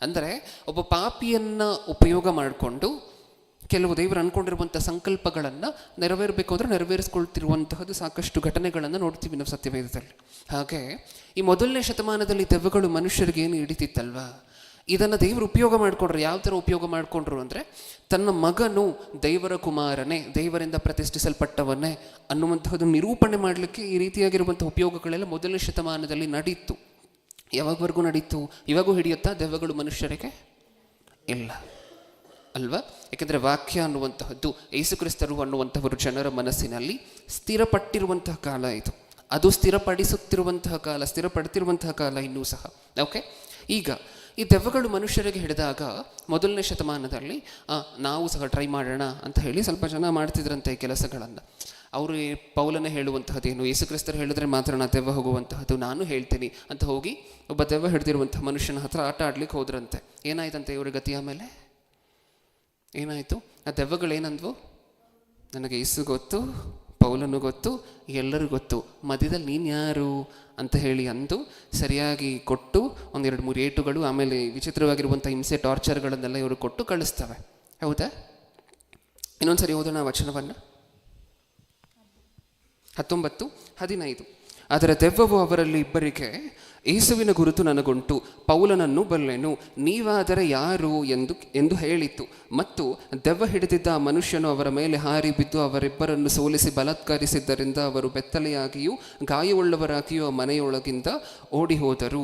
ಅಂದರೆ ಒಬ್ಬ ಪಾಪಿಯನ್ನು ಉಪಯೋಗ ಮಾಡಿಕೊಂಡು ಕೆಲವು ದೇವರು ಅಂದ್ಕೊಂಡಿರುವಂಥ ಸಂಕಲ್ಪಗಳನ್ನು ನೆರವೇರಬೇಕು ಅಂದರೆ ನೆರವೇರಿಸ್ಕೊಳ್ತಿರುವಂತಹದ್ದು ಸಾಕಷ್ಟು ಘಟನೆಗಳನ್ನು ನೋಡ್ತೀವಿ ನಾವು ಸತ್ಯವೇದದಲ್ಲಿ. ಹಾಗೆ ಈ ಮೊದಲನೇ ಶತಮಾನದಲ್ಲಿ ದೆವ್ವಗಳು ಮನುಷ್ಯರಿಗೆ ಏನು ಹಿಡಿತಿತ್ತಲ್ವ, ಇದನ್ನು ದೇವರು ಉಪಯೋಗ ಮಾಡಿಕೊಂಡ್ರು. ಯಾವ ಥರ ಉಪಯೋಗ ಮಾಡಿಕೊಂಡ್ರು ಅಂದರೆ, ತನ್ನ ಮಗನು ದೇವರ ಕುಮಾರನೇ, ದೇವರಿಂದ ಪ್ರತಿಷ್ಠಿಸಲ್ಪಟ್ಟವನೇ ಅನ್ನುವಂಥದ್ದು ನಿರೂಪಣೆ ಮಾಡಲಿಕ್ಕೆ ಈ ರೀತಿಯಾಗಿರುವಂಥ ಉಪಯೋಗಗಳೆಲ್ಲ ಮೊದಲನೇ ಶತಮಾನದಲ್ಲಿ ನಡೀತು. ಯಾವಾಗವರೆಗೂ ನಡೀತು? ಇವಾಗೂ ಹಿಡಿಯುತ್ತಾ ದೆವ್ವಗಳು ಮನುಷ್ಯರಿಗೆ? ಇಲ್ಲ ಅಲ್ವಾ? ಯಾಕೆಂದರೆ ವಾಕ್ಯ ಅನ್ನುವಂತಹದ್ದು, ಯೇಸುಕ್ರಿಸ್ತರು ಅನ್ನುವಂಥವರು ಜನರ ಮನಸ್ಸಿನಲ್ಲಿ ಸ್ಥಿರಪಟ್ಟಿರುವಂತಹ ಕಾಲ ಇದು. ಅದು ಸ್ಥಿರಪಡಿಸುತ್ತಿರುವಂತಹ ಕಾಲ, ಸ್ಥಿರಪಡ್ತಿರುವಂತಹ ಕಾಲ ಇನ್ನೂ ಸಹ. ಓಕೆ, ಈಗ ಈ ದೆವ್ವಗಳು ಮನುಷ್ಯರಿಗೆ ಹಿಡಿದಾಗ ಮೊದಲನೇ ಶತಮಾನದಲ್ಲಿ ನಾವು ಸಹ ಟ್ರೈ ಮಾಡೋಣ ಅಂತ ಹೇಳಿ ಸ್ವಲ್ಪ ಜನ ಮಾಡ್ತಿದ್ರಂತೆ ಈ ಕೆಲಸಗಳನ್ನು. ಅವರು ಪೌಲನೇ ಹೇಳುವಂತಹದ್ದೇನು, ಯೇಸುಕ್ರಿಸ್ತರು ಹೇಳಿದ್ರೆ ಮಾತ್ರ ನಾ ದೆವ್ವ ಹೋಗುವಂತಹದ್ದು, ನಾನು ಹೇಳ್ತೀನಿ ಅಂತ ಹೋಗಿ ಒಬ್ಬ ದೆವ್ವ ಹಿಡಿದಿರುವಂಥ ಮನುಷ್ಯನ ಹತ್ರ ಆಟ ಆಡ್ಲಿಕ್ಕೆ ಹೋದ್ರಂತೆ. ಏನಾಯ್ತಂತೆ ಇವ್ರ ಗತಿ? ಆಮೇಲೆ ಏನಾಯಿತು? ಆ ದೆವ್ವಗಳೇನಂದ್ವು? ನನಗೆ ಯೇಸು ಗೊತ್ತು, ಪೌಲನು ಗೊತ್ತು, ಎಲ್ಲರೂ ಗೊತ್ತು, ಮಧ್ಯದಲ್ಲಿ ನೀನು ಯಾರು ಅಂತ ಹೇಳಿ ಅಂದು ಸರಿಯಾಗಿ ಕೊಟ್ಟು 1-2-3 ಏಟುಗಳು, ಆಮೇಲೆ ವಿಚಿತ್ರವಾಗಿರುವಂಥ ಹಿಂಸೆ ಟಾರ್ಚರ್ಗಳನ್ನೆಲ್ಲ ಇವರು ಕೊಟ್ಟು ಕಳಿಸ್ತವೆ. ಹೌದಾ? ಇನ್ನೊಂದ್ಸರಿ ಓದೋಣ ವಚನವನ್ನು. 19:15. ಆದರೆ ದೆವ್ವವು ಅವರಲ್ಲಿ ಇಬ್ಬರಿಗೆ, ಯೇಸುವಿನ ಗುರುತು ನನಗುಂಟು, ಪೌಲನನ್ನು ಬಲ್ಲೆನು, ನೀವಾದರೆ ಯಾರು ಎಂದು ಹೇಳಿತು. ಮತ್ತು ದೆವ್ವ ಹಿಡಿದಿದ್ದ ಆ ಮನುಷ್ಯನು ಅವರ ಮೇಲೆ ಹಾರಿ ಬಿದ್ದು ಅವರಿಬ್ಬರನ್ನು ಸೋಲಿಸಿ ಬಲಾತ್ಕರಿಸಿದ್ದರಿಂದ ಅವರು ಬೆತ್ತಲೆಯಾಗಿಯೂ ಗಾಯವುಳ್ಳವರಾಗಿಯೂ ಆ ಮನೆಯೊಳಗಿಂದ ಓಡಿ ಹೋದರು.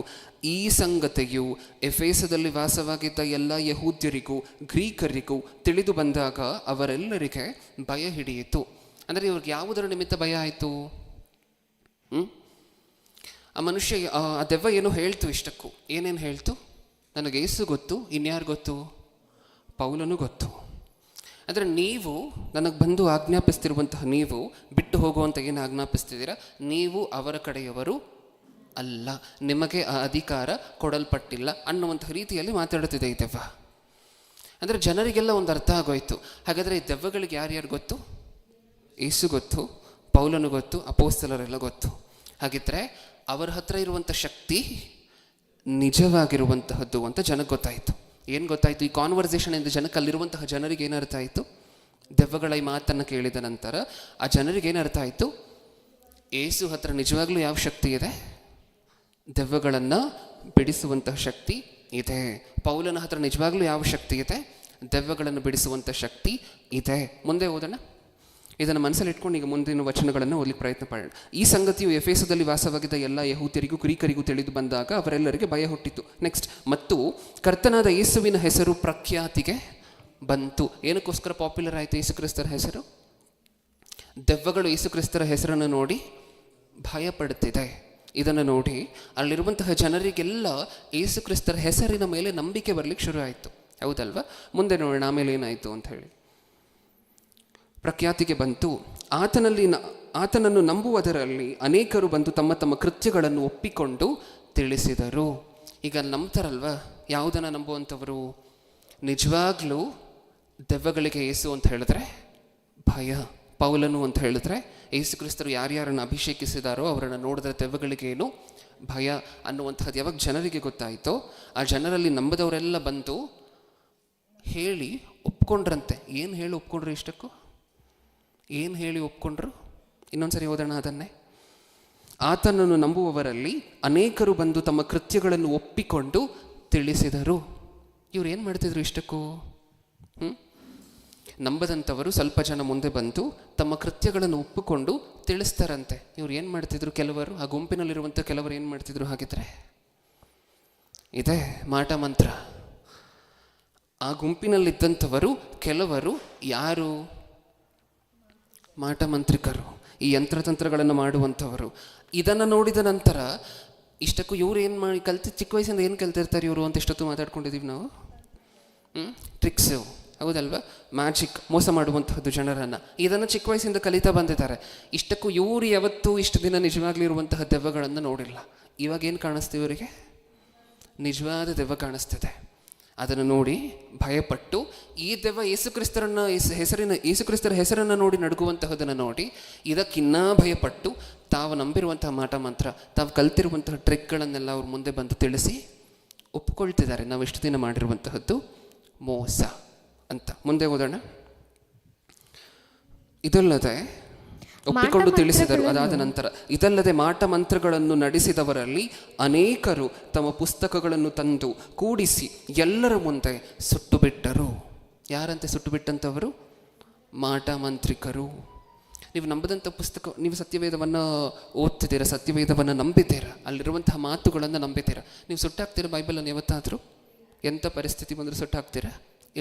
ಈ ಸಂಗತಿಯು ಎಫೆಸದಲ್ಲಿ ವಾಸವಾಗಿದ್ದ ಎಲ್ಲ ಯಹೂದ್ಯರಿಗೂ ಗ್ರೀಕರಿಗೂ ತಿಳಿದು ಬಂದಾಗ ಅವರೆಲ್ಲರಿಗೆ ಭಯ ಹಿಡಿಯಿತು. ಅಂದರೆ ಇವ್ರಿಗೆ ಯಾವುದರ ನಿಮಿತ್ತ ಭಯ ಆಯಿತು? ಆ ಮನುಷ್ಯ, ಆ ದೆವ್ವ ಏನೋ ಹೇಳ್ತು ಇಷ್ಟಕ್ಕೂ. ಏನೇನು ಹೇಳ್ತು? ನನಗೆ ಯೇಸು ಗೊತ್ತು, ಇನ್ಯಾರು ಗೊತ್ತು? ಪೌಲನು ಗೊತ್ತು. ಅಂದರೆ ನೀವು ನನಗೆ ಬಂದು ಆಜ್ಞಾಪಿಸ್ತಿರುವಂತಹ, ನೀವು ಬಿಟ್ಟು ಹೋಗುವಂಥ ಏನು ಆಜ್ಞಾಪಿಸ್ತಿದ್ದೀರಾ, ನೀವು ಅವರ ಕಡೆಯವರು ಅಲ್ಲ, ನಿಮಗೆ ಆ ಅಧಿಕಾರ ಕೊಡಲ್ಪಟ್ಟಿಲ್ಲ ಅನ್ನುವಂಥ ರೀತಿಯಲ್ಲಿ ಮಾತಾಡುತ್ತಿದೆ ಈ ದೆವ್ವ. ಅಂದರೆ ಜನರಿಗೆಲ್ಲ ಒಂದು ಅರ್ಥ ಆಗೋಯ್ತು. ಹಾಗಾದರೆ ಈ ದೆವ್ವಗಳಿಗೆ ಯಾರ್ಯಾರು ಗೊತ್ತು? ಯೇಸು ಗೊತ್ತು, ಪೌಲನು ಗೊತ್ತು, ಅಪೊಸ್ತಲರೆಲ್ಲ ಗೊತ್ತು. ಹಾಗಿದ್ರೆ ಅವರ ಹತ್ರ ಇರುವಂಥ ಶಕ್ತಿ ನಿಜವಾಗಿರುವಂತಹದ್ದು ಅಂತ ಜನಕ್ಕೆ ಗೊತ್ತಾಯಿತು. ಏನು ಗೊತ್ತಾಯಿತು? ಈ ಕಾನ್ವರ್ಸೇಷನಿಂದ ಜನಕ್ಕೆ, ಅಲ್ಲಿರುವಂತಹ ಜನರಿಗೆ ಏನು ಅರ್ಥ ಆಯಿತು? ದೆವ್ವಗಳ ಈ ಮಾತನ್ನು ಕೇಳಿದ ನಂತರ ಆ ಜನರಿಗೆ ಏನು ಅರ್ಥ ಆಯಿತು? ಯೇಸು ಹತ್ರ ನಿಜವಾಗ್ಲೂ ಯಾವ ಶಕ್ತಿ ಇದೆ? ದೆವ್ವಗಳನ್ನು ಬಿಡಿಸುವಂತಹ ಶಕ್ತಿ ಇದೆ. ಪೌಲನ ಹತ್ರ ನಿಜವಾಗ್ಲೂ ಯಾವ ಶಕ್ತಿ ಇದೆ? ದೆವ್ವಗಳನ್ನು ಬಿಡಿಸುವಂಥ ಶಕ್ತಿ ಇದೆ. ಮುಂದೆ ಓದೋಣ. ಇದನ್ನು ಮನಸ್ಸಲ್ಲಿ ಇಟ್ಕೊಂಡು ಈಗ ಮುಂದಿನ ವಚನಗಳನ್ನು ಓದಲಿಕ್ಕೆ ಪ್ರಯತ್ನ ಪಡೋಣ. ಈ ಸಂಗತಿಯು ಎಫೆಸದಲ್ಲಿ ವಾಸವಾಗಿದ್ದ ಎಲ್ಲ ಯಹೂದ್ಯರಿಗೂ ಗ್ರೀಕರಿಗೂ ತಿಳಿದು ಬಂದಾಗ ಅವರೆಲ್ಲರಿಗೆ ಭಯ ಹುಟ್ಟಿತು. ನೆಕ್ಸ್ಟ್, ಮತ್ತು ಕರ್ತನಾದ ಯೇಸುವಿನ ಹೆಸರು ಪ್ರಖ್ಯಾತಿಗೆ ಬಂತು. ಏನಕ್ಕೋಸ್ಕರ ಪಾಪ್ಯುಲರ್ ಆಯಿತು ಯೇಸುಕ್ರಿಸ್ತರ ಹೆಸರು? ದೆವ್ವಗಳು ಯೇಸುಕ್ರಿಸ್ತರ ಹೆಸರನ್ನು ನೋಡಿ ಭಯ ಪಡುತ್ತಿದೆ. ಇದನ್ನು ನೋಡಿ ಅಲ್ಲಿರುವಂತಹ ಜನರಿಗೆಲ್ಲ ಯೇಸುಕ್ರಿಸ್ತರ ಹೆಸರಿನ ಮೇಲೆ ನಂಬಿಕೆ ಬರಲಿಕ್ಕೆ ಶುರು ಆಯಿತು. ಹೌದಲ್ವಾ? ಮುಂದೆ ನೋಡೋಣ ಆಮೇಲೆ ಏನಾಯಿತು ಅಂತ ಹೇಳಿ. ಪ್ರಖ್ಯಾತಿಗೆ ಬಂತು. ಆತನನ್ನು ನಂಬುವುದರಲ್ಲಿ ಅನೇಕರು ಬಂದು ತಮ್ಮ ತಮ್ಮ ಕೃತ್ಯಗಳನ್ನು ಒಪ್ಪಿಕೊಂಡು ತಿಳಿಸಿದರು. ಈಗ ನಂಬ್ತಾರಲ್ವ, ಯಾವುದನ್ನು ನಂಬುವಂಥವರು? ನಿಜವಾಗ್ಲೂ ದೆವ್ವಗಳಿಗೆ ಯೇಸು ಅಂತ ಹೇಳಿದ್ರೆ ಭಯ, ಪೌಲನು ಅಂತ ಹೇಳಿದ್ರೆ ಯೇಸು ಕ್ರಿಸ್ತರು ಯಾರ್ಯಾರನ್ನು ಅಭಿಷೇಕಿಸಿದಾರೋ ಅವರನ್ನು ನೋಡಿದ್ರೆ ದೆವ್ವಗಳಿಗೇನು ಭಯ ಅನ್ನುವಂಥದ್ದು ಯಾವಾಗ ಜನರಿಗೆ ಗೊತ್ತಾಯಿತೋ, ಆ ಜನರಲ್ಲಿ ನಂಬದವರೆಲ್ಲ ಬಂದು ಹೇಳಿ ಒಪ್ಕೊಂಡ್ರಂತೆ. ಏನು ಹೇಳಿ ಒಪ್ಕೊಂಡ್ರು? ಇಷ್ಟಕ್ಕೂ ಏನು ಹೇಳಿ ಒಪ್ಕೊಂಡ್ರು? ಇನ್ನೊಂದ್ಸರಿ ಓದೋಣ ಅದನ್ನೇ. ಆತನನ್ನು ನಂಬುವವರಲ್ಲಿ ಅನೇಕರು ಬಂದು ತಮ್ಮ ಕೃತ್ಯಗಳನ್ನು ಒಪ್ಪಿಕೊಂಡು ತಿಳಿಸಿದರು. ಇವ್ರು ಏನು ಮಾಡ್ತಿದ್ರು ಇಷ್ಟಕ್ಕೂ? ನಂಬದಂಥವರು ಸ್ವಲ್ಪ ಜನ ಮುಂದೆ ಬಂದು ತಮ್ಮ ಕೃತ್ಯಗಳನ್ನು ಒಪ್ಪಿಕೊಂಡು ತಿಳಿಸ್ತಾರಂತೆ. ಇವ್ರು ಏನು ಮಾಡ್ತಿದ್ರು? ಕೆಲವರು, ಆ ಗುಂಪಿನಲ್ಲಿರುವಂಥ ಕೆಲವರು ಏನು ಮಾಡ್ತಿದ್ರು? ಹಾಗಿದ್ರೆ ಇದೆ ಮಾಟ ಮಂತ್ರ. ಆ ಗುಂಪಿನಲ್ಲಿದ್ದಂಥವರು ಕೆಲವರು ಯಾರು? ಮಾಟ ಮಂತ್ರಿಕರು, ಈ ಯಂತ್ರತಂತ್ರಗಳನ್ನು ಮಾಡುವಂಥವರು. ಇದನ್ನು ನೋಡಿದ ನಂತರ ಇಷ್ಟಕ್ಕೂ ಇವ್ರು ಏನು ಮಾಡಿ ಚಿಕ್ಕ ವಯಸ್ಸಿಂದ ಏನು ಕಲ್ತಿರ್ತಾರೆ ಇವರು ಅಂತ ಇಷ್ಟೊತ್ತು ಮಾತಾಡ್ಕೊಂಡಿದ್ದೀವಿ ನಾವು. ಟ್ರಿಕ್ಸು, ಹೌದಲ್ವಾ? ಮ್ಯಾಜಿಕ್, ಮೋಸ ಮಾಡುವಂತಹದ್ದು ಜನರನ್ನು, ಇದನ್ನು ಚಿಕ್ಕ ವಯಸ್ಸಿಂದ ಕಲಿತಾ ಬಂದಿದ್ದಾರೆ. ಇಷ್ಟಕ್ಕೂ ಇವರು ಯಾವತ್ತೂ ಇಷ್ಟು ದಿನ ನಿಜವಾಗ್ಲೂ ಇರುವಂತಹ ದೆವ್ವಗಳನ್ನು ನೋಡಿಲ್ಲ. ಇವಾಗ ಏನು ಕಾಣಿಸ್ತೀವಿ ಇವರಿಗೆ? ನಿಜವಾದ ದೆವ್ವ ಕಾಣಿಸ್ತಿದೆ. ಅದನ್ನು ನೋಡಿ ಭಯಪಟ್ಟು ಈ ದೆವ್ವ ಯೇಸುಕ್ರಿಸ್ತರ ಹೆಸರನ್ನು ನೋಡಿ ನಡುಗುವಂತಹದನ್ನು ನೋಡಿ ಇದಕ್ಕಿನ್ನೂ ಭಯಪಟ್ಟು ತಾವು ನಂಬಿರುವಂತಹ ಮಾಟ ಮಂತ್ರ, ತಾವು ಕಲ್ತಿರುವಂತಹ ಟ್ರಿಕ್ಗಳನ್ನೆಲ್ಲ ಅವ್ರ ಮುಂದೆ ಬಂದು ತಿಳಿಸಿ ಒಪ್ಕೊಳ್ತಿದ್ದಾರೆ. ನಾವು ಇಷ್ಟು ದಿನ ಮಾಡಿರುವಂತಹದ್ದು ಮೋಸ ಅಂತ. ಮುಂದೆ ಓದೋಣ. ಇದಲ್ಲದೆ ಒಪ್ಪಿಕೊಂಡು ತಿಳಿಸಿದರು. ಅದಾದ ನಂತರ ಇದಲ್ಲದೆ ಮಾಟ ಮಂತ್ರಗಳನ್ನು ನಡೆಸಿದವರಲ್ಲಿ ಅನೇಕರು ತಮ್ಮ ಪುಸ್ತಕಗಳನ್ನು ತಂದು ಕೂಡಿಸಿ ಎಲ್ಲರ ಮುಂದೆ ಸುಟ್ಟು ಬಿಟ್ಟರು. ಯಾರಂತೆ ಸುಟ್ಟು ಬಿಟ್ಟಂಥವರು? ಮಾಟ ಮಂತ್ರಿಕರು. ನೀವು ನಂಬದಂಥ ಪುಸ್ತಕ, ನೀವು ಸತ್ಯವೇದವನ್ನು ಓದ್ತಿದ್ದೀರಾ, ಸತ್ಯವೇದವನ್ನು ನಂಬಿದ್ದೀರಾ, ಅಲ್ಲಿರುವಂತಹ ಮಾತುಗಳನ್ನು ನಂಬಿದ್ದೀರಾ, ನೀವು ಸುಟ್ಟಾಕ್ತೀರಾ ಬೈಬಲನ್ನು ಯಾವತ್ತಾದರೂ? ಎಂಥ ಪರಿಸ್ಥಿತಿ ಬಂದರೂ ಸುಟ್ಟಾಕ್ತೀರಾ?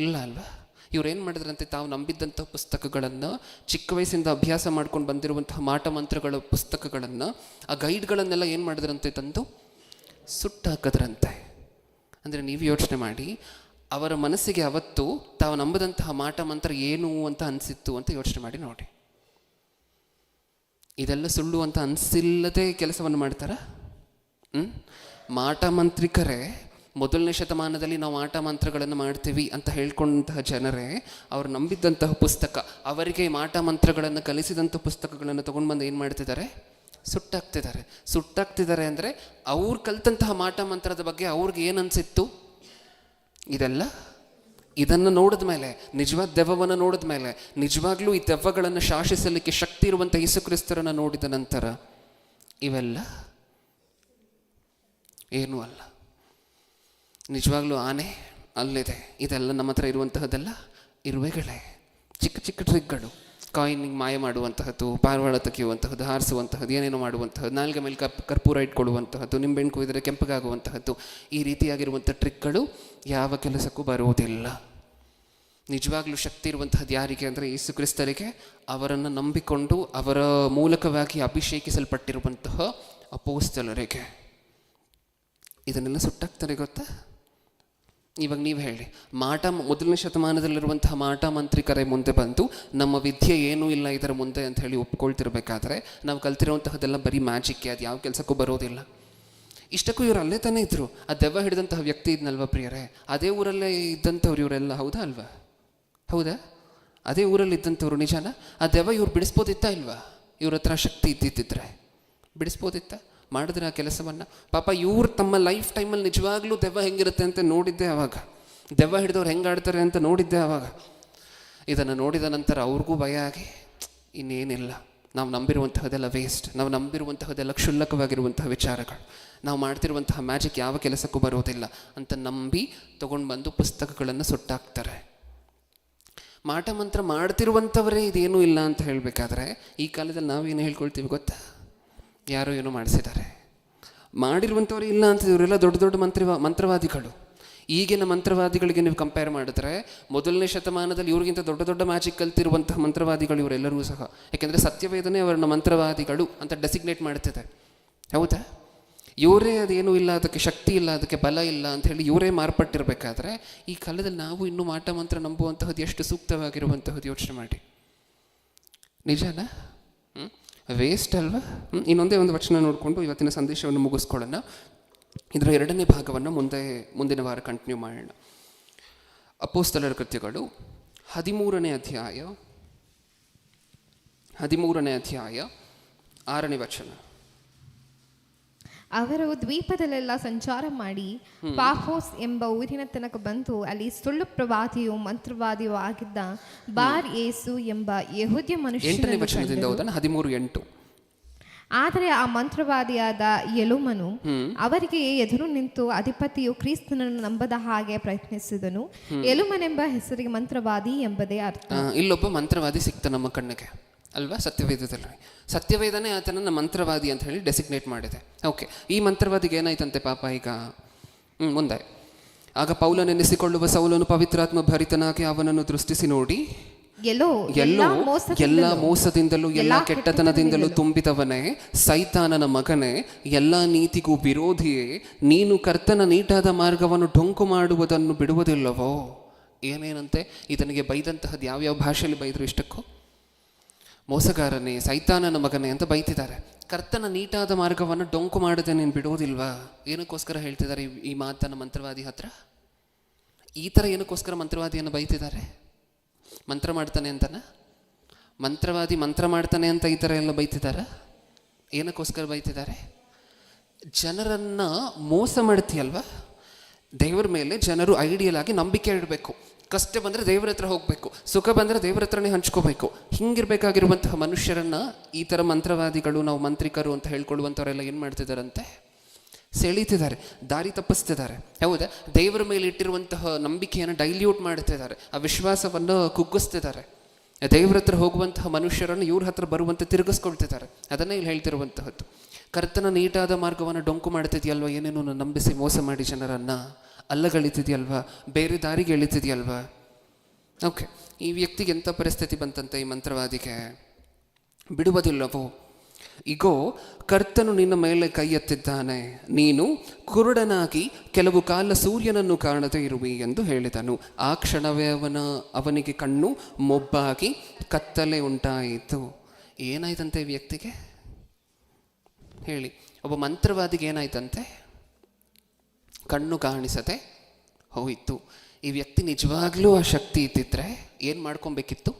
ಇಲ್ಲ ಅಲ್ವಾ? ಇವ್ರೇನು ಮಾಡಿದ್ರಂತೆ, ತಾವು ನಂಬಿದ್ದಂಥ ಪುಸ್ತಕಗಳನ್ನು, ಚಿಕ್ಕ ವಯಸ್ಸಿಂದ ಅಭ್ಯಾಸ ಮಾಡ್ಕೊಂಡು ಬಂದಿರುವಂತಹ ಮಾಟ ಮಂತ್ರಗಳ ಪುಸ್ತಕಗಳನ್ನು, ಆ ಗೈಡ್ಗಳನ್ನೆಲ್ಲ ಏನು ಮಾಡಿದ್ರಂತೆ, ತಂದು ಸುಟ್ಟಾಕದ್ರಂತೆ. ಅಂದರೆ ನೀವು ಯೋಚನೆ ಮಾಡಿ, ಅವರ ಮನಸ್ಸಿಗೆ ಅವತ್ತು ತಾವು ನಂಬದಂತಹ ಮಾಟ ಮಂತ್ರ ಏನು ಅಂತ ಅನಿಸಿತ್ತು ಅಂತ ಯೋಚನೆ ಮಾಡಿ ನೋಡಿ. ಇದೆಲ್ಲ ಸುಳ್ಳು ಅಂತ ಅನಿಸಿಲ್ಲದೆ ಕೆಲಸವನ್ನು ಮಾಡ್ತಾರ? ಮಾಟ ಮಂತ್ರಿಕರೇ ಮೊದಲನೇ ಶತಮಾನದಲ್ಲಿ ನಾವು ಮಾಟ ಮಂತ್ರಗಳನ್ನು ಮಾಡ್ತೀವಿ ಅಂತ ಹೇಳ್ಕೊಂಡಂತಹ ಜನರೇ ಅವರು ನಂಬಿದ್ದಂತಹ ಪುಸ್ತಕ, ಅವರಿಗೆ ಮಾಟ ಮಂತ್ರಗಳನ್ನು ಕಲಿಸಿದಂಥ ಪುಸ್ತಕಗಳನ್ನು ತೊಗೊಂಡು ಬಂದು ಏನು ಮಾಡ್ತಿದ್ದಾರೆ? ಸುಟ್ಟಾಕ್ತಿದ್ದಾರೆ. ಸುಟ್ಟಾಕ್ತಿದ್ದಾರೆ ಅಂದರೆ ಅವ್ರು ಕಲಿತಂತಹ ಮಾಟ ಮಂತ್ರದ ಬಗ್ಗೆ ಅವ್ರಿಗೆ ಏನು ಅನಿಸಿತ್ತು? ಇದನ್ನು ನೋಡಿದ ಮೇಲೆ, ನಿಜವಾದ ದೆವ್ವವನ್ನು ನೋಡಿದ ಮೇಲೆ, ನಿಜವಾಗ್ಲೂ ಈ ದೆವ್ವಗಳನ್ನು ಶಾಸಿಸಲಿಕ್ಕೆ ಶಕ್ತಿ ಇರುವಂಥ ಯೇಸುಕ್ರಿಸ್ತರನ್ನು ನೋಡಿದ ನಂತರ ಇವೆಲ್ಲ ಏನೂ ಅಲ್ಲ. ನಿಜವಾಗ್ಲೂ ಆನೆ ಅಲ್ಲಿದೆ, ಇದೆಲ್ಲ ನಮ್ಮ ಹತ್ರ ಇರುವಂತಹದ್ದೆಲ್ಲ ಇರುವೆಗಳೇ, ಚಿಕ್ಕ ಚಿಕ್ಕ ಟ್ರಿಕ್ಗಳು, ಕಾಯಿನಿಗೆ ಮಾಯ ಮಾಡುವಂತಹದ್ದು, ಪಾರಿವಾಳ ತೆಗೆಯುವಂತಹದ್ದು, ಹಾರಿಸುವಂತಹದ್ದು, ಏನೇನೋ ಮಾಡುವಂತಹದ್ದು, ನಾಲ್ಗೆ ಮೇಲೆ ಕರ್ಪೂರ ಇಟ್ಕೊಳ್ಳುವಂತಹದ್ದು, ನಿಂಬೆಹಣ್ಣು ಕುಯ್ದರೆ ಕೆಂಪಗಾಗುವಂತಹದ್ದು, ಈ ರೀತಿಯಾಗಿರುವಂಥ ಟ್ರಿಕ್ಗಳು ಯಾವ ಕೆಲಸಕ್ಕೂ ಬರುವುದಿಲ್ಲ. ನಿಜವಾಗ್ಲೂ ಶಕ್ತಿ ಇರುವಂತಹದ್ದು ಯಾರಿಗೆ ಅಂದರೆ ಯೇಸುಕ್ರಿಸ್ತರಿಗೆ, ಅವರನ್ನು ನಂಬಿಕೊಂಡು ಅವರ ಮೂಲಕವಾಗಿ ಅಭಿಷೇಕಿಸಲ್ಪಟ್ಟಿರುವಂತಹ ಅಪೊಸ್ತಲರಿಗೆ. ಇದನ್ನೆಲ್ಲ ಸುಟ್ಟಾಕ್ತಾರೆ ಗೊತ್ತಾ? ಇವಾಗ ನೀವು ಹೇಳಿ, ಮೊದಲನೇ ಶತಮಾನದಲ್ಲಿರುವಂತಹ ಮಾಟ ಮಂತ್ರಿಕರೇ ಮುಂದೆ ಬಂದು ನಮ್ಮ ವಿದ್ಯೆ ಏನೂ ಇಲ್ಲ ಇದರ ಮುಂದೆ ಅಂತ ಹೇಳಿ ಒಪ್ಕೊಳ್ತಿರ್ಬೇಕಾದ್ರೆ ನಾವು ಕಲ್ತಿರುವಂತಹದ್ದೆಲ್ಲ ಬರೀ ಮ್ಯಾಜಿಕ್ಕೆ, ಅದು ಯಾವ ಕೆಲಸಕ್ಕೂ ಬರೋದಿಲ್ಲ. ಇಷ್ಟಕ್ಕೂ ಇವರು ಅಲ್ಲೇ ತಾನೇ ಇದ್ದರು. ಆ ದೆವ್ವ ಹಿಡಿದಂತಹ ವ್ಯಕ್ತಿ ಇದ್ನಲ್ವ ಪ್ರಿಯರೇ, ಅದೇ ಊರಲ್ಲೇ ಇದ್ದಂಥವ್ರು ಇವರೆಲ್ಲ, ಹೌದಾ ಅಲ್ವಾ? ಹೌದಾ? ಅದೇ ಊರಲ್ಲಿ ಇದ್ದಂಥವ್ರು. ನಿಜಾನ? ಆ ದೆವ್ವ ಇವ್ರು ಬಿಡಿಸ್ಬೋದಿತ್ತಾ ಇಲ್ವಾ? ಇವ್ರ ಹತ್ರ ಶಕ್ತಿ ಇದ್ದಿದ್ದಿದ್ರೆ ಬಿಡಿಸ್ಬೋದಿತ್ತ? ಮಾಡಿದ್ರೆ ಆ ಕೆಲಸವನ್ನು? ಪಾಪ ಇವ್ರು ತಮ್ಮ ಲೈಫ್ ಟೈಮಲ್ಲಿ ನಿಜವಾಗ್ಲೂ ದೆವ್ವ ಹೆಂಗಿರುತ್ತೆ ಅಂತ ನೋಡಿದ್ದೆ ಆವಾಗ, ದೆವ್ವ ಹಿಡಿದವ್ರು ಹೆಂಗೆ ಆಡ್ತಾರೆ ಅಂತ ನೋಡಿದ್ದೆ ಆವಾಗ. ಇದನ್ನು ನೋಡಿದ ನಂತರ ಅವ್ರಿಗೂ ಭಯ ಆಗಿ ಇನ್ನೇನಿಲ್ಲ, ನಾವು ನಂಬಿರುವಂತಹದೆಲ್ಲ ವೇಸ್ಟ್, ನಾವು ನಂಬಿರುವಂತಹದೆಲ್ಲ ಕ್ಷುಲ್ಲಕವಾಗಿರುವಂತಹ ವಿಚಾರಗಳು, ನಾವು ಮಾಡ್ತಿರುವಂತಹ ಮ್ಯಾಜಿಕ್ ಯಾವ ಕೆಲಸಕ್ಕೂ ಬರೋದಿಲ್ಲ ಅಂತ ನಂಬಿ ತೊಗೊಂಡು ಬಂದು ಪುಸ್ತಕಗಳನ್ನು ಸುಟ್ಟಾಕ್ತಾರೆ. ಮಾಟ ಮಂತ್ರ ಮಾಡ್ತಿರುವಂಥವರೇ ಇದೇನೂ ಇಲ್ಲ ಅಂತ ಹೇಳಬೇಕಾದ್ರೆ ಈ ಕಾಲದಲ್ಲಿ ನಾವೇನು ಹೇಳ್ಕೊಳ್ತೀವಿ ಗೊತ್ತಾ? ಯಾರೋ ಏನೋ ಮಾಡಿಸಿದ್ದಾರೆ, ಮಾಡಿರುವಂಥವ್ರು ಇಲ್ಲ ಅಂತ. ಇವರೆಲ್ಲ ದೊಡ್ಡ ದೊಡ್ಡ ಮಂತ್ರವಾದಿಗಳು. ಈಗಿನ ಮಂತ್ರವಾದಿಗಳಿಗೆ ನೀವು ಕಂಪೇರ್ ಮಾಡಿದ್ರೆ ಮೊದಲನೇ ಶತಮಾನದಲ್ಲಿ ಇವ್ರಿಗಿಂತ ದೊಡ್ಡ ದೊಡ್ಡ ಮ್ಯಾಜಿಕ್ ಕಲ್ತಿರುವಂತಹ ಮಂತ್ರವಾದಿಗಳು ಇವರೆಲ್ಲರೂ ಸಹ. ಯಾಕೆಂದರೆ ಸತ್ಯವೇದನೆ ಅವರನ್ನ ಮಂತ್ರವಾದಿಗಳು ಅಂತ ಡೆಸಿಗ್ನೇಟ್ ಮಾಡ್ತಿದೆ. ಹೌದಾ? ಇವರೇ ಅದೇನೂ ಇಲ್ಲ, ಅದಕ್ಕೆ ಶಕ್ತಿ ಇಲ್ಲ, ಅದಕ್ಕೆ ಬಲ ಇಲ್ಲ ಅಂತ ಹೇಳಿ ಇವರೇ ಮಾರ್ಪಟ್ಟಿರಬೇಕಾದ್ರೆ ಈ ಕಾಲದಲ್ಲಿ ನಾವು ಇನ್ನೂ ಮಾಟ ಮಂತ್ರ ನಂಬುವಂತಹದ್ದು ಎಷ್ಟು ಸೂಕ್ತವಾಗಿರುವಂತಹದ್ದು ಯೋಚನೆ ಮಾಡಿ. ನಿಜನಾ? ವೇಸ್ಟ್ ಅಲ್ವಾ? ಇನ್ನೊಂದೇ ಒಂದು ವಚನ ನೋಡಿಕೊಂಡು ಇವತ್ತಿನ ಸಂದೇಶವನ್ನು ಮುಗಿಸ್ಕೊಳ್ಳೋಣ. ಇದರ ಎರಡನೇ ಭಾಗವನ್ನು ಮುಂದಿನ ವಾರ ಕಂಟಿನ್ಯೂ ಮಾಡೋಣ. ಅಪೊಸ್ತಲರ ಕೃತ್ಯಗಳು 13ನೇ ಅಧ್ಯಾಯ 6ನೇ ವಚನ. ಅವರು ದ್ವೀಪದಲ್ಲೆಲ್ಲ ಸಂಚಾರ ಮಾಡಿ ಪಾಫೋಸ್ ಎಂಬ ಊರಿನ ತನಕ ಬಂದು ಅಲ್ಲಿ ಸುಳ್ಳು ಪ್ರವಾದಿಯೂ ಮಂತ್ರವಾದಿಯೂ ಆಗಿದ್ದ ಬಾರ್ ಯೇಸು ಎಂಬ ಯೆಹೂದ್ಯ ಮನುಷ್ಯನನ್ನು ಕಂಡರು. 13:8. ಆದರೆ ಆ ಮಂತ್ರವಾದಿಯಾದ ಎಲುಮನು ಅವರಿಗೆ ಎದುರು ನಿಂತು ಅಧಿಪತಿಯು ಕ್ರಿಸ್ತನನ್ನು ನಂಬದ ಹಾಗೆ ಪ್ರಯತ್ನಿಸಿದನು. ಎಲುಮನೆಂಬ ಹೆಸರಿಗೆ ಮಂತ್ರವಾದಿ ಎಂಬುದೇ ಅರ್ಥ. ಇಲ್ಲೊಬ್ಬ ಮಂತ್ರವಾದಿ ಸಿಕ್ತ ನಮ್ಮ ಕಣ್ಣಿಗೆ ಅಲ್ವಾ? ಸತ್ಯವೇದದಲ್ಲಿ ಸತ್ಯವೇದನೆ ಆತನನ್ನು ಮಂತ್ರವಾದಿ ಅಂತ ಹೇಳಿ ಡೆಸಿಗ್ನೇಟ್ ಮಾಡಿದೆ. ಓಕೆ, ಈ ಮಂತ್ರವಾದಿಗೆ ಏನಾಯ್ತಂತೆ ಪಾಪ? ಈಗ ಮುಂದೆ. ಆಗ ಪೌಲನೆನಿಸಿಕೊಳ್ಳುವ ಸೌಲನು ಪವಿತ್ರಾತ್ಮ ಭರಿತನಾಗಿ ಅವನನ್ನು ದೃಷ್ಟಿಸಿ ನೋಡಿ, ಎಲ್ಲೋ ಎಲ್ಲ ಮೋಸದಿಂದಲೂ ಎಲ್ಲ ಕೆಟ್ಟತನದಿಂದಲೂ ತುಂಬಿದವನೇ, ಸೈತಾನನ ಮಗನೇ, ಎಲ್ಲ ನೀತಿಗೂ ವಿರೋಧಿಯೇ, ನೀನು ಕರ್ತನ ನೀಟಾದ ಮಾರ್ಗವನ್ನು ಡೊಂಕು ಮಾಡುವುದನ್ನು ಬಿಡುವುದಿಲ್ಲವೋ. ಏನೇನಂತೆ ಇದನಿಗೆ ಬೈದಂತಹದ್ದು ಯಾವ್ಯಾವ ಭಾಷೆಯಲ್ಲಿ ಬೈದರು ಇಷ್ಟಕ್ಕೂ? ಮೋಸಗಾರನೇ, ಸೈತಾನನ ಮಗನೇ ಅಂತ ಬೈತಿದ್ದಾರೆ. ಕರ್ತನ ನೀಟಾದ ಮಾರ್ಗವನ್ನು ಡೊಂಕು ಮಾಡದೆ ನೀನು ಬಿಡುವುದಿಲ್ವಾ? ಏನಕ್ಕೋಸ್ಕರ ಹೇಳ್ತಿದ್ದಾರೆ ಈ ಮಾತನ್ನು ಮಂತ್ರವಾದಿ ಹತ್ರ? ಈ ಥರ ಏನಕ್ಕೋಸ್ಕರ ಮಂತ್ರವಾದಿಯನ್ನು ಬೈತಿದ್ದಾರೆ? ಮಂತ್ರ ಮಾಡ್ತಾನೆ ಅಂತನ? ಮಂತ್ರವಾದಿ ಮಂತ್ರ ಮಾಡ್ತಾನೆ ಅಂತ ಈ ಥರ ಎಲ್ಲ ಬೈತಿದ್ದಾರೆ? ಏನಕ್ಕೋಸ್ಕರ ಬೈತಿದ್ದಾರೆ? ಜನರನ್ನು ಮೋಸ ಮಾಡ್ತೀಯಲ್ವ, ದೇವರ ಮೇಲೆ ಜನರು ಐಡಿಯಲ್ ಆಗಿ ನಂಬಿಕೆ ಇಡಬೇಕು. ಕಷ್ಟ ಬಂದರೆ ದೇವರ ಹತ್ರ ಹೋಗಬೇಕು, ಸುಖ ಬಂದರೆ ದೇವರ ಹತ್ರನೇ ಹಂಚ್ಕೋಬೇಕು. ಹಿಂಗಿರಬೇಕಾಗಿರುವಂತಹ ಮನುಷ್ಯರನ್ನು ಈ ಥರ ಮಂತ್ರವಾದಿಗಳು, ನಾವು ಮಂತ್ರಿಕರು ಅಂತ ಹೇಳ್ಕೊಳ್ಳುವಂಥವರೆಲ್ಲ ಏನು ಮಾಡ್ತಿದ್ದಾರಂತೆ? ಸೆಳೀತಿದ್ದಾರೆ, ದಾರಿ ತಪ್ಪಿಸ್ತಿದ್ದಾರೆ. ಹೌದಾ? ದೇವರ ಮೇಲೆ ಇಟ್ಟಿರುವಂತಹ ನಂಬಿಕೆಯನ್ನು ಡೈಲ್ಯೂಟ್ ಮಾಡ್ತಿದ್ದಾರೆ, ಆ ವಿಶ್ವಾಸವನ್ನು ಕುಗ್ಗಿಸ್ತಿದ್ದಾರೆ. ದೇವರ ಹತ್ರ ಹೋಗುವಂತಹ ಮನುಷ್ಯರನ್ನು ಇವ್ರ ಹತ್ರ ಬರುವಂತೆ ತಿರುಗಿಸ್ಕೊಳ್ತಿದ್ದಾರೆ. ಅದನ್ನೇ ಇಲ್ಲಿ ಹೇಳ್ತಿರುವಂತಹದ್ದು. ಕರ್ತನ ನೀಟಾದ ಮಾರ್ಗವನ್ನು ಡೊಂಕು ಮಾಡ್ತಿದ್ಯಲ್ವ, ಏನೇನೋ ನಂಬಿಸಿ ಮೋಸ ಮಾಡಿ ಜನರನ್ನು ಅಲ್ಲಗಳಿತಿದೆಯಲ್ವಾ, ಬೇರೆ ದಾರಿಗೆ ಎಳಿತಿದೆಯಲ್ವಾ. ಓಕೆ, ಈ ವ್ಯಕ್ತಿಗೆ ಎಂಥ ಪರಿಸ್ಥಿತಿ ಬಂತಂತೆ? ಈ ಮಂತ್ರವಾದಿಗೆ ಬಿಡುವುದಿಲ್ಲವೋ. ಇಗೋ, ಕರ್ತನು ನಿನ್ನ ಮೇಲೆ ಕೈ ಎತ್ತಿದ್ದಾನೆ, ನೀನು ಕುರುಡನಾಗಿ ಕೆಲವು ಕಾಲ ಸೂರ್ಯನನ್ನು ಕಾಣದೇ ಇರುವಿ ಎಂದು ಹೇಳಿದನು. ಆ ಕ್ಷಣವೇ ಅವನಿಗೆ ಕಣ್ಣು ಮೊಬ್ಬಾಗಿ ಕತ್ತಲೆ ಉಂಟಾಯಿತು. ಏನಾಯ್ತಂತೆ ಈ ವ್ಯಕ್ತಿಗೆ ಹೇಳಿ? ಒಬ್ಬ ಮಂತ್ರವಾದಿಗೆ ಏನಾಯ್ತಂತೆ? ಕಣ್ಣು ಕಾಣಿಸದೆ ಹೋಯಿತು. ಈ ವ್ಯಕ್ತಿ ನಿಜವಾಗ್ಲೂ ಆ ಶಕ್ತಿ ಇದ್ದಿದ್ರೆ ಏನು ಮಾಡ್ಕೊಬೇಕಿತ್ತು?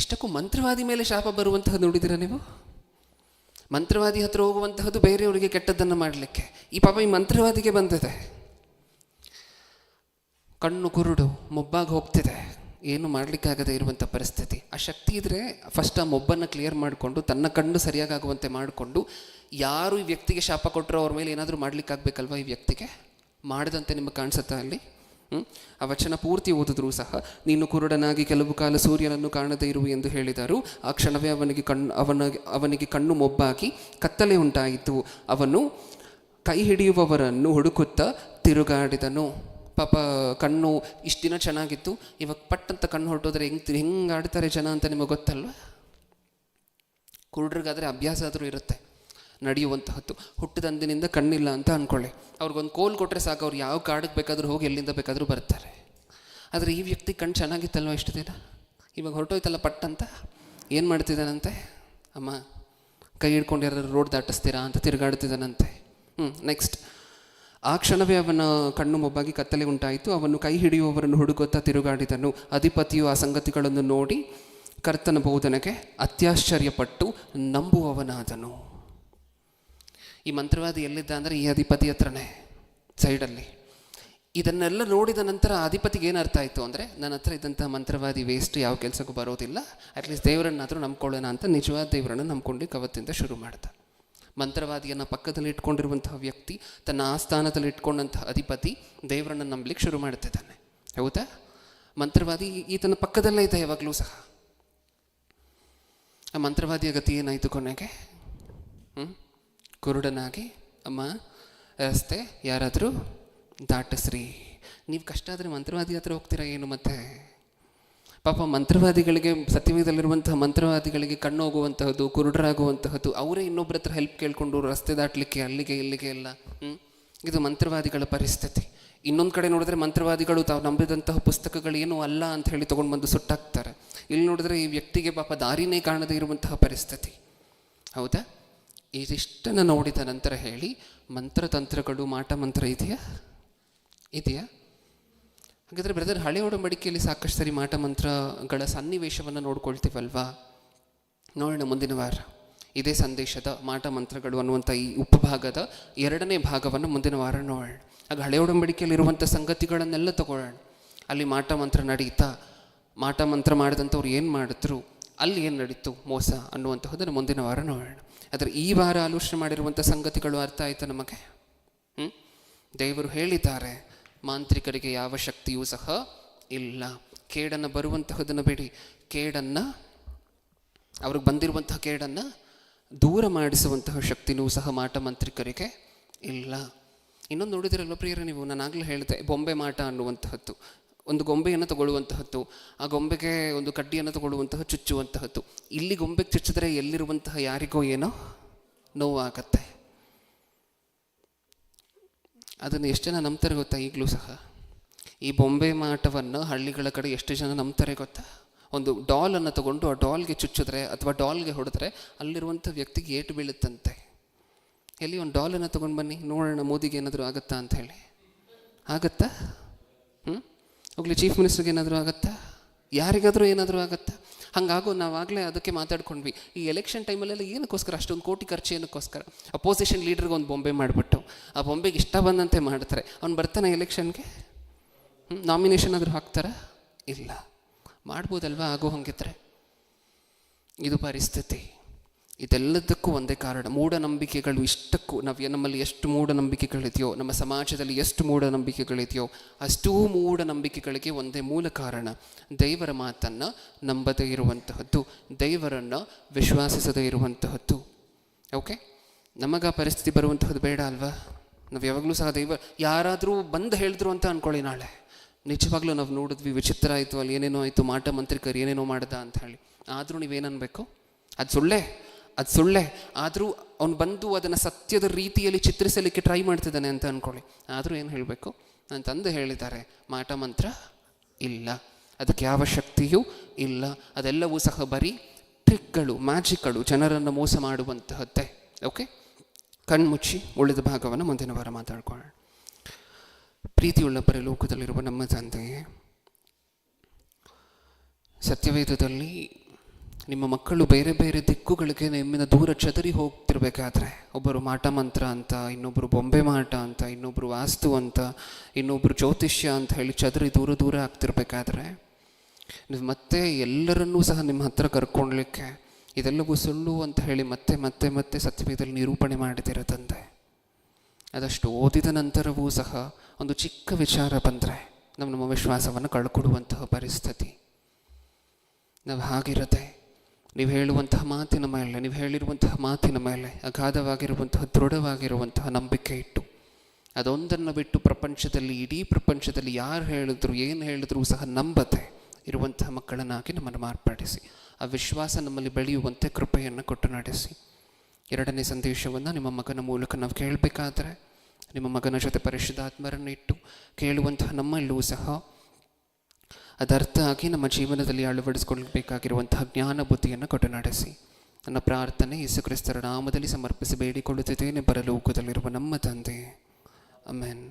ಇಷ್ಟಕ್ಕೂ ಮಂತ್ರವಾದಿ ಮೇಲೆ ಶಾಪ ಬರುವಂತಹದ್ದು ನೋಡಿದಿರ ನೀವು? ಮಂತ್ರವಾದಿ ಹತ್ರ ಹೋಗುವಂತಹದ್ದು ಬೇರೆಯವರಿಗೆ ಕೆಟ್ಟದ್ದನ್ನು ಮಾಡಲಿಕ್ಕೆ. ಈ ಪಾಪ ಈ ಮಂತ್ರವಾದಿಗೆ ಬಂದಿದೆ, ಕಣ್ಣು ಕುರುಡು, ಮೊಬ್ಬಾಗಿ ಹೋಗ್ತಿದೆ, ಏನು ಮಾಡಲಿಕ್ಕಾಗದೇ ಇರುವಂಥ ಪರಿಸ್ಥಿತಿ. ಆ ಶಕ್ತಿ ಇದ್ದರೆ ಫಸ್ಟ್ ಆ ಮೊಬ್ಬನ್ನು ಕ್ಲಿಯರ್ ಮಾಡಿಕೊಂಡು ತನ್ನ ಕಣ್ಣು ಸರಿಯಾಗುವಂತೆ ಮಾಡಿಕೊಂಡು, ಯಾರು ಈ ವ್ಯಕ್ತಿಗೆ ಶಾಪ ಕೊಟ್ಟರೋ ಅವ್ರ ಮೇಲೆ ಏನಾದರೂ ಮಾಡಲಿಕ್ಕಾಗಬೇಕಲ್ವ? ಈ ವ್ಯಕ್ತಿಗೆ ಮಾಡದಂತೆ ನಿಮಗೆ ಕಾಣಿಸುತ್ತಾ ಅಲ್ಲಿ? ಆ ವಚನ ಪೂರ್ತಿ ಓದಿದ್ರೂ ಸಹ, ನೀನು ಕುರುಡನಾಗಿ ಕೆಲವು ಕಾಲ ಸೂರ್ಯನನ್ನು ಕಾಣದೇ ಇರುವು ಎಂದು ಹೇಳಿದರು. ಆ ಕ್ಷಣವೇ ಅವನಿಗೆ ಕಣ್ಣು ಮೊಬ್ಬಾಗಿ ಕತ್ತಲೆ ಉಂಟಾಯಿತು. ಅವನು ಕೈ ಹಿಡಿಯುವವರನ್ನು ಹುಡುಕುತ್ತಾ ತಿರುಗಾಡಿದನು. ಪಾಪ ಕಣ್ಣು ಇಷ್ಟು ದಿನ ಚೆನ್ನಾಗಿತ್ತು, ಇವಾಗ ಪಟ್ಟಂತ ಕಣ್ಣು ಹೊರಟೋದ್ರೆ ಹೆಂಗೆ ಆಡ್ತಾರೆ ಜನ ಅಂತ ನಿಮಗೆ ಗೊತ್ತಲ್ವ? ಕುರುಡ್ರಿಗಾದರೆ ಅಭ್ಯಾಸ ಆದರೂ ಇರುತ್ತೆ ನಡೆಯುವಂತಹದ್ದು. ಹುಟ್ಟಿದಂದಿನಿಂದ ಕಣ್ಣಿಲ್ಲ ಅಂತ ಅಂದ್ಕೊಳ್ಳಿ, ಅವ್ರಿಗೊಂದು ಕೋಲ್ ಕೊಟ್ಟರೆ ಸಾಕು, ಅವ್ರು ಯಾವ ಕಾಡಿಗೆ ಬೇಕಾದರೂ ಹೋಗಿ ಎಲ್ಲಿಂದ ಬೇಕಾದರೂ ಬರ್ತಾರೆ. ಆದರೆ ಈ ವ್ಯಕ್ತಿ ಕಣ್ಣು ಚೆನ್ನಾಗಿತ್ತಲ್ವ ಇಷ್ಟು ದಿನ, ಇವಾಗ ಹೊರಟೋಯ್ತಲ್ಲ ಪಟ್ಟಂತ. ಏನು ಮಾಡ್ತಿದ್ದಾನಂತೆ? ಅಮ್ಮ ಕೈ ಹಿಡ್ಕೊಂಡು ಯಾರು ರೋಡ್ ದಾಟಿಸ್ತೀರಾ ಅಂತ ತಿರುಗಾಡ್ತಿದ್ದಾನಂತೆ. ನೆಕ್ಸ್ಟ್, ಆ ಕ್ಷಣವೇ ಅವನ ಕಣ್ಣು ಮೊಬ್ಬಾಗಿ ಕತ್ತಲೆ ಉಂಟಾಯಿತು. ಅವನು ಕೈ ಹಿಡಿಯುವವರನ್ನು ಹುಡುಕುತ್ತಾ ತಿರುಗಾಡಿದನು. ಅಧಿಪತಿಯು ಆ ಸಂಗತಿಗಳನ್ನು ನೋಡಿ ಕರ್ತನ ಬೋಧನೆಗೆ ಅತ್ಯಾಶ್ಚರ್ಯಪಟ್ಟು ನಂಬುವವನಾದನು. ಈ ಮಂತ್ರವಾದಿ ಎಲ್ಲಿದ್ದ ಅಂದರೆ ಈ ಅಧಿಪತಿ ಹತ್ರನೇ, ಸೈಡಲ್ಲಿ. ಇದನ್ನೆಲ್ಲ ನೋಡಿದ ನಂತರ ಅಧಿಪತಿಗೆ ಏನು ಅರ್ಥ ಆಯಿತು ಅಂದರೆ, ನನ್ನ ಹತ್ರ ಇದ್ದಂಥ ಮಂತ್ರವಾದಿ ವೇಸ್ಟ್, ಯಾವ ಕೆಲಸಕ್ಕೂ ಬರೋದಿಲ್ಲ, ಅಟ್ಲೀಸ್ಟ್ ದೇವರನ್ನಾದರೂ ನಂಬ್ಕೊಳ್ಳೋಣ ಅಂತ ನಿಜವಾದ ದೇವರನ್ನು ನಂಬ್ಕೊಂಡು ಅವತ್ತಿಂದ ಶುರು ಮಾಡ್ದ. ಮಂತ್ರವಾದಿಯನ್ನು ಪಕ್ಕದಲ್ಲಿ ಇಟ್ಕೊಂಡಿರುವಂತಹ ವ್ಯಕ್ತಿ, ತನ್ನ ಆಸ್ಥಾನದಲ್ಲಿ ಇಟ್ಕೊಂಡಂತಹ ಅಧಿಪತಿ ದೇವರನ್ನು ನಂಬಲಿಕ್ಕೆ ಶುರು ಮಾಡ್ತಿದ್ದಾನೆ. ಹೌದಾ? ಮಂತ್ರವಾದಿ ಈತನ ಪಕ್ಕದಲ್ಲೇ ಇದೆ ಯಾವಾಗಲೂ ಸಹ. ಆ ಮಂತ್ರವಾದಿಯ ಗತಿ ಏನಾಯಿತು ಕೊನೆಗೆ? ಕುರುಡನಾಗಿ, ಅಮ್ಮ ರಸ್ತೆ ಯಾರಾದರೂ ದಾಟಿಸ್ರಿ. ನೀವು ಕಷ್ಟ ಆದರೆ ಮಂತ್ರವಾದಿ ಹತ್ರ ಹೋಗ್ತೀರಾ ಏನು? ಮತ್ತೆ ಪಾಪ ಮಂತ್ರವಾದಿಗಳಿಗೆ, ಸತ್ಯವೇದಲ್ಲಿರುವಂತಹ ಮಂತ್ರವಾದಿಗಳಿಗೆ ಕಣ್ಣು ಹೋಗುವಂತಹದ್ದು, ಕುರುಡರಾಗುವಂತಹದ್ದು, ಅವರೇ ಇನ್ನೊಬ್ಬರ ಹತ್ರ ಹೆಲ್ಪ್ ಕೇಳಿಕೊಂಡು ರಸ್ತೆ ದಾಟಲಿಕ್ಕೆ ಅಲ್ಲಿಗೆ ಇಲ್ಲಿಗೆ ಎಲ್ಲ. ಇದು ಮಂತ್ರವಾದಿಗಳ ಪರಿಸ್ಥಿತಿ. ಇನ್ನೊಂದು ಕಡೆ ನೋಡಿದ್ರೆ ಮಂತ್ರವಾದಿಗಳು ತಾವು ನಂಬಿದಂತಹ ಪುಸ್ತಕಗಳೇನೂ ಅಲ್ಲ ಅಂತ ಹೇಳಿ ತೊಗೊಂಡು ಬಂದು ಸುಟ್ಟಾಕ್ತಾರೆ. ಇಲ್ಲಿ ನೋಡಿದ್ರೆ ಈ ವ್ಯಕ್ತಿಗೆ ಪಾಪ ದಾರಿನೇ ಕಾಣದೇ ಇರುವಂತಹ ಪರಿಸ್ಥಿತಿ. ಹೌದಾ? ಇದಿಷ್ಟನ್ನು ನೋಡಿದ ನಂತರ ಹೇಳಿ, ಮಂತ್ರತಂತ್ರಗಳು, ಮಾಟ ಮಂತ್ರ ಇದೆಯಾ? ಹಾಗಾದರೆ ಬ್ರದರ್, ಹಳೆ ಒಡಂಬಡಿಕೆಯಲ್ಲಿ ಸಾಕಷ್ಟು ಸರಿ ಮಾಟ ಮಂತ್ರಗಳ ಸನ್ನಿವೇಶವನ್ನು ನೋಡ್ಕೊಳ್ತೀವಲ್ವಾ? ನೋಡೋಣ ಮುಂದಿನ ವಾರ. ಇದೇ ಸಂದೇಶದ ಮಾಟ ಮಂತ್ರಗಳು ಅನ್ನುವಂಥ ಈ ಉಪಭಾಗದ 2ನೇ ಭಾಗವನ್ನು ಮುಂದಿನ ವಾರ ನೋಡೋಣ. ಆಗ ಹಳೆ ಒಡಂಬಡಿಕೆಯಲ್ಲಿರುವಂಥ ಸಂಗತಿಗಳನ್ನೆಲ್ಲ ತಗೊಳ್ಳೋಣ. ಅಲ್ಲಿ ಮಾಟ ಮಂತ್ರ ನಡೀತಾ, ಮಾಟ ಮಂತ್ರ ಮಾಡಿದಂಥವ್ರು ಏನು ಮಾಡಿದ್ರು, ಅಲ್ಲಿ ಏನು ನಡೀತು ಮೋಸ ಅನ್ನುವಂತಹದ್ದನ್ನು ಮುಂದಿನ ವಾರ ನೋಡೋಣ. ಆದರೆ ಈ ವಾರ ಆಲೋಚನೆ ಮಾಡಿರುವಂಥ ಸಂಗತಿಗಳು ಅರ್ಥ ಆಯಿತಾ ನಮಗೆ? ದೇವರು ಹೇಳಿದ್ದಾರೆ, ಮಾಂತ್ರಿಕರಿಗೆ ಯಾವ ಶಕ್ತಿಯೂ ಸಹ ಇಲ್ಲ. ಕೇಡನ್ನು ಬರುವಂತಹದನ್ನು ಬಿಡಿ, ಕೇಡನ್ನು, ಅವ್ರಿಗೆ ಬಂದಿರುವಂತಹ ಕೇಡನ್ನು ದೂರ ಮಾಡಿಸುವಂತಹ ಶಕ್ತಿನೂ ಸಹ ಮಾಟ ಮಂತ್ರಿಕರಿಗೆ ಇಲ್ಲ. ಇನ್ನೊಂದು ನೋಡಿದಿರಲ್ವ ಪ್ರಿಯರೇ ನೀವು, ನಾನು ಆಗಲೇ ಹೇಳಿದೆ ಬೊಂಬೆ ಮಾಟ ಅನ್ನುವಂತಹದ್ದು. ಒಂದು ಗೊಂಬೆಯನ್ನು ತಗೊಳ್ಳುವಂತಹದ್ದು, ಆ ಗೊಂಬೆಗೆ ಒಂದು ಕಡ್ಡಿಯನ್ನು ತಗೊಳ್ಳುವಂತಹ ಚುಚ್ಚುವಂತಹದ್ದು. ಇಲ್ಲಿ ಗೊಂಬೆಗೆ ಚುಚ್ಚಿದ್ರೆ ಎಲ್ಲಿರುವಂತಹ ಯಾರಿಗೋ ಏನೋ ನೋವಾಗತ್ತೆ. ಅದನ್ನು ಎಷ್ಟು ಜನ ನಂಬ್ತಾರೆ ಗೊತ್ತಾ? ಈಗಲೂ ಸಹ ಈ ಬೊಂಬೆ ಮಾಟವನ್ನು ಹಳ್ಳಿಗಳ ಕಡೆ ಎಷ್ಟು ಜನ ನಂಬ್ತಾರೆ ಗೊತ್ತಾ? ಒಂದು ಡಾಲನ್ನು ತಗೊಂಡು ಆ ಡಾಲ್ಗೆ ಚುಚ್ಚಿದ್ರೆ ಅಥವಾ ಡಾಲ್ಗೆ ಹೊಡೆದ್ರೆ ಅಲ್ಲಿರುವಂಥ ವ್ಯಕ್ತಿಗೆ ಏಟು ಬೀಳುತ್ತಂತೆ. ಎಲ್ಲಿ ಒಂದು ಡಾಲನ್ನು ತೊಗೊಂಡು ಬನ್ನಿ ನೋಡೋಣ, ಮೋದಿಗೆ ಏನಾದರೂ ಆಗುತ್ತಾ ಅಂತ ಹೇಳಿ. ಆಗುತ್ತಾ? ಹೋಗ್ಲಿ, ಚೀಫ್ ಮಿನಿಸ್ಟರ್ಗೆ ಏನಾದರೂ ಆಗುತ್ತಾ? ಯಾರಿಗಾದರೂ ಏನಾದರೂ ಆಗುತ್ತಾ? ಹಾಗಾಗೋ ನಾವಾಗಲೇ ಅದಕ್ಕೆ ಮಾತಾಡ್ಕೊಂಡ್ವಿ, ಈ ಎಲೆಕ್ಷನ್ ಟೈಮಲ್ಲೆಲ್ಲ ಏನಕ್ಕೋಸ್ಕರ ಅಷ್ಟೊಂದು ಕೋಟಿ ಖರ್ಚು ಏನಕ್ಕೋಸ್ಕರ? ಅಪೋಸಿಷನ್ ಲೀಡ್ರಿಗೆ ಒಂದು ಬೊಂಬೆ ಮಾಡಿಬಿಟ್ಟು ಆ ಬೊಂಬೆಗೆ ಇಷ್ಟ ಬಂದಂತೆ ಮಾಡ್ತಾರೆ. ಅವ್ನು ಬರ್ತಾನೆ ಎಲೆಕ್ಷನ್ಗೆ? ನಾಮಿನೇಷನ್ ಆದರೂ ಹಾಕ್ತಾರಾ? ಇಲ್ಲ. ಮಾಡ್ಬೋದಲ್ವ ಆಗೋ ಹಂಗಿದ್ರೆ? ಇದು ಪರಿಸ್ಥಿತಿ. ಇದೆಲ್ಲದಕ್ಕೂ ಒಂದೇ ಕಾರಣ, ಮೂಢನಂಬಿಕೆಗಳು. ಇಷ್ಟಕ್ಕೂ ನಮ್ಮಲ್ಲಿ ಎಷ್ಟು ಮೂಢನಂಬಿಕೆಗಳಿದೆಯೋ, ನಮ್ಮ ಸಮಾಜದಲ್ಲಿ ಎಷ್ಟು ಮೂಢನಂಬಿಕೆಗಳಿದೆಯೋ ಅಷ್ಟೂ ಮೂಢನಂಬಿಕೆಗಳಿಗೆ ಒಂದೇ ಮೂಲ ಕಾರಣ, ದೇವರ ಮಾತನ್ನು ನಂಬದೇ ಇರುವಂತಹದ್ದು, ದೇವರನ್ನು ವಿಶ್ವಾಸಿಸದೇ ಇರುವಂತಹದ್ದು. ಓಕೆ, ನಮಗೆ ಆ ಪರಿಸ್ಥಿತಿ ಬರುವಂತಹದ್ದು ಬೇಡ ಅಲ್ವಾ? ನಾವು ಯಾವಾಗಲೂ ಸಹ ಯಾರಾದರೂ ಬಂದು ಹೇಳಿದ್ರು ಅಂತ ಅಂದ್ಕೊಳ್ಳಿ, ನಾಳೆ ನಿಜವಾಗ್ಲೂ ನಾವು ನೋಡಿದ್ವಿ, ವಿಚಿತ್ರ ಆಯಿತು, ಅಲ್ಲಿ ಏನೇನೋ ಆಯಿತು, ಮಾಟ ಮಂತ್ರಿಕರು ಏನೇನೋ ಮಾಡ್ದ ಅಂತ ಹೇಳಿ. ಆದರೂ ನೀವೇನನ್ಬೇಕು? ಅದು ಸುಳ್ಳೆ. ಆದರೂ ಅವ್ನು ಬಂದು ಅದನ್ನು ಸತ್ಯದ ರೀತಿಯಲ್ಲಿ ಚಿತ್ರಿಸಲಿಕ್ಕೆ ಟ್ರೈ ಮಾಡ್ತಿದ್ದಾನೆ ಅಂತ ಅಂದ್ಕೊಳ್ಳಿ. ಆದರೂ ಏನು ಹೇಳಬೇಕು? ನನ್ನ ತಂದೆ ಹೇಳಿದ್ದಾರೆ, ಮಾಟ ಮಂತ್ರ ಇಲ್ಲ, ಅದಕ್ಕೆ ಯಾವ ಶಕ್ತಿಯೂ ಇಲ್ಲ, ಅದೆಲ್ಲವೂ ಸಹ ಬರೀ ಟ್ರಿಕ್ಗಳು, ಮ್ಯಾಜಿಕ್ಗಳು, ಜನರನ್ನು ಮೋಸ ಮಾಡುವಂತಹದ್ದೇ. ಓಕೆ, ಕಣ್ಮುಚ್ಚಿ ಉಳಿದ ಭಾಗವನ್ನು ಮುಂದಿನ ವಾರ ಮಾತಾಡ್ಕೊಳ್ಳೋಣ. ಪ್ರೀತಿಯುಳ್ಳ ಪರಲೋಕದಲ್ಲಿರುವ ನಮ್ಮ ತಂದೆಯೇ, ಸತ್ಯವೇದದಲ್ಲಿ ನಿಮ್ಮ ಮಕ್ಕಳು ಬೇರೆ ಬೇರೆ ದಿಕ್ಕುಗಳಿಗೆ ನಿಮ್ಮಿಂದ ದೂರ ಚದರಿ ಹೋಗ್ತಿರ್ಬೇಕಾದ್ರೆ, ಒಬ್ಬರು ಮಾಟ ಮಂತ್ರ ಅಂತ, ಇನ್ನೊಬ್ಬರು ಬೊಂಬೆ ಮಾಟ ಅಂತ, ಇನ್ನೊಬ್ಬರು ವಾಸ್ತು ಅಂತ, ಇನ್ನೊಬ್ಬರು ಜ್ಯೋತಿಷ್ಯ ಅಂತ ಹೇಳಿ ಚದರಿ ದೂರ ಆಗ್ತಿರ್ಬೇಕಾದ್ರೆ, ನೀವು ಮತ್ತೆ ಎಲ್ಲರನ್ನೂ ಸಹ ನಿಮ್ಮ ಹತ್ರ ಕರ್ಕೊಳ್ಲಿಕ್ಕೆ ಇದೆಲ್ಲವೂ ಸುಳ್ಳು ಅಂತ ಹೇಳಿ ಮತ್ತೆ ಸತ್ಯವೇದದಲ್ಲಿ ನಿರೂಪಣೆ ಮಾಡಿದಿರ ತಂದೆ. ಅದಷ್ಟು ಓದಿದ ನಂತರವೂ ಸಹ ಒಂದು ಚಿಕ್ಕ ವಿಚಾರ ಬಂದರೆ ನಮ್ಮ ವಿಶ್ವಾಸವನ್ನು ಕಳ್ಕೊಡುವಂತಹ ಪರಿಸ್ಥಿತಿ. ನಾವು ಹಾಗಿರದೆ ನೀವು ಹೇಳುವಂತಹ ಮಾತಿನ ಮೇಲೆ, ನೀವು ಹೇಳಿರುವಂತಹ ಮಾತಿನ ಮೇಲೆ ಅಗಾಧವಾಗಿರುವಂತಹ ದೃಢವಾಗಿರುವಂತಹ ನಂಬಿಕೆ ಇಟ್ಟು, ಅದೊಂದನ್ನು ಬಿಟ್ಟು ಪ್ರಪಂಚದಲ್ಲಿ, ಇಡೀ ಪ್ರಪಂಚದಲ್ಲಿ ಯಾರು ಹೇಳಿದ್ರು ಏನು ಹೇಳಿದ್ರು ಸಹ ನಂಬದೆ ಇರುವಂತಹ ಮಕ್ಕಳನ್ನಾಗಿ ನಮ್ಮನ್ನು ಮಾರ್ಪಡಿಸಿ, ಆ ವಿಶ್ವಾಸ ನಮ್ಮಲ್ಲಿ ಬೆಳೆಯುವಂತೆ ಕೃಪೆಯನ್ನು ಕೊಟ್ಟು ನಡೆಸಿ. ಎರಡನೇ ಸಂದೇಶವನ್ನು ನಿಮ್ಮ ಮಗನ ಮೂಲಕ ನಾವು ಕೇಳಬೇಕಾದ್ರೆ, ನಿಮ್ಮ ಮಗನ ಜೊತೆ ಪರಿಶುದ್ಧಾತ್ಮರನ್ನು ಇಟ್ಟು ಕೇಳುವಂತಹ ನಮ್ಮಲ್ಲೂ ಸಹ ಅದರ್ಥ ಆಗಿ ನಮ್ಮ ಜೀವನದಲ್ಲಿ ಅಳವಡಿಸಿಕೊಳ್ಳಬೇಕಾಗಿರುವಂತಹ ಜ್ಞಾನ ಬುದ್ಧಿಯನ್ನು ಕೊಟ್ಟು ನಡೆಸಿ. ನನ್ನ ಪ್ರಾರ್ಥನೆ ಯೇಸು ಕ್ರಿಸ್ತರ ನಾಮದಲ್ಲಿ ಸಮರ್ಪಿಸಿ ಬೇಡಿಕೊಳ್ಳುತ್ತಿದ್ದೇನೆ, ಪರಲೋಕದಲ್ಲಿರುವ ನಮ್ಮ ತಂದೆ. ಆಮೆನ್.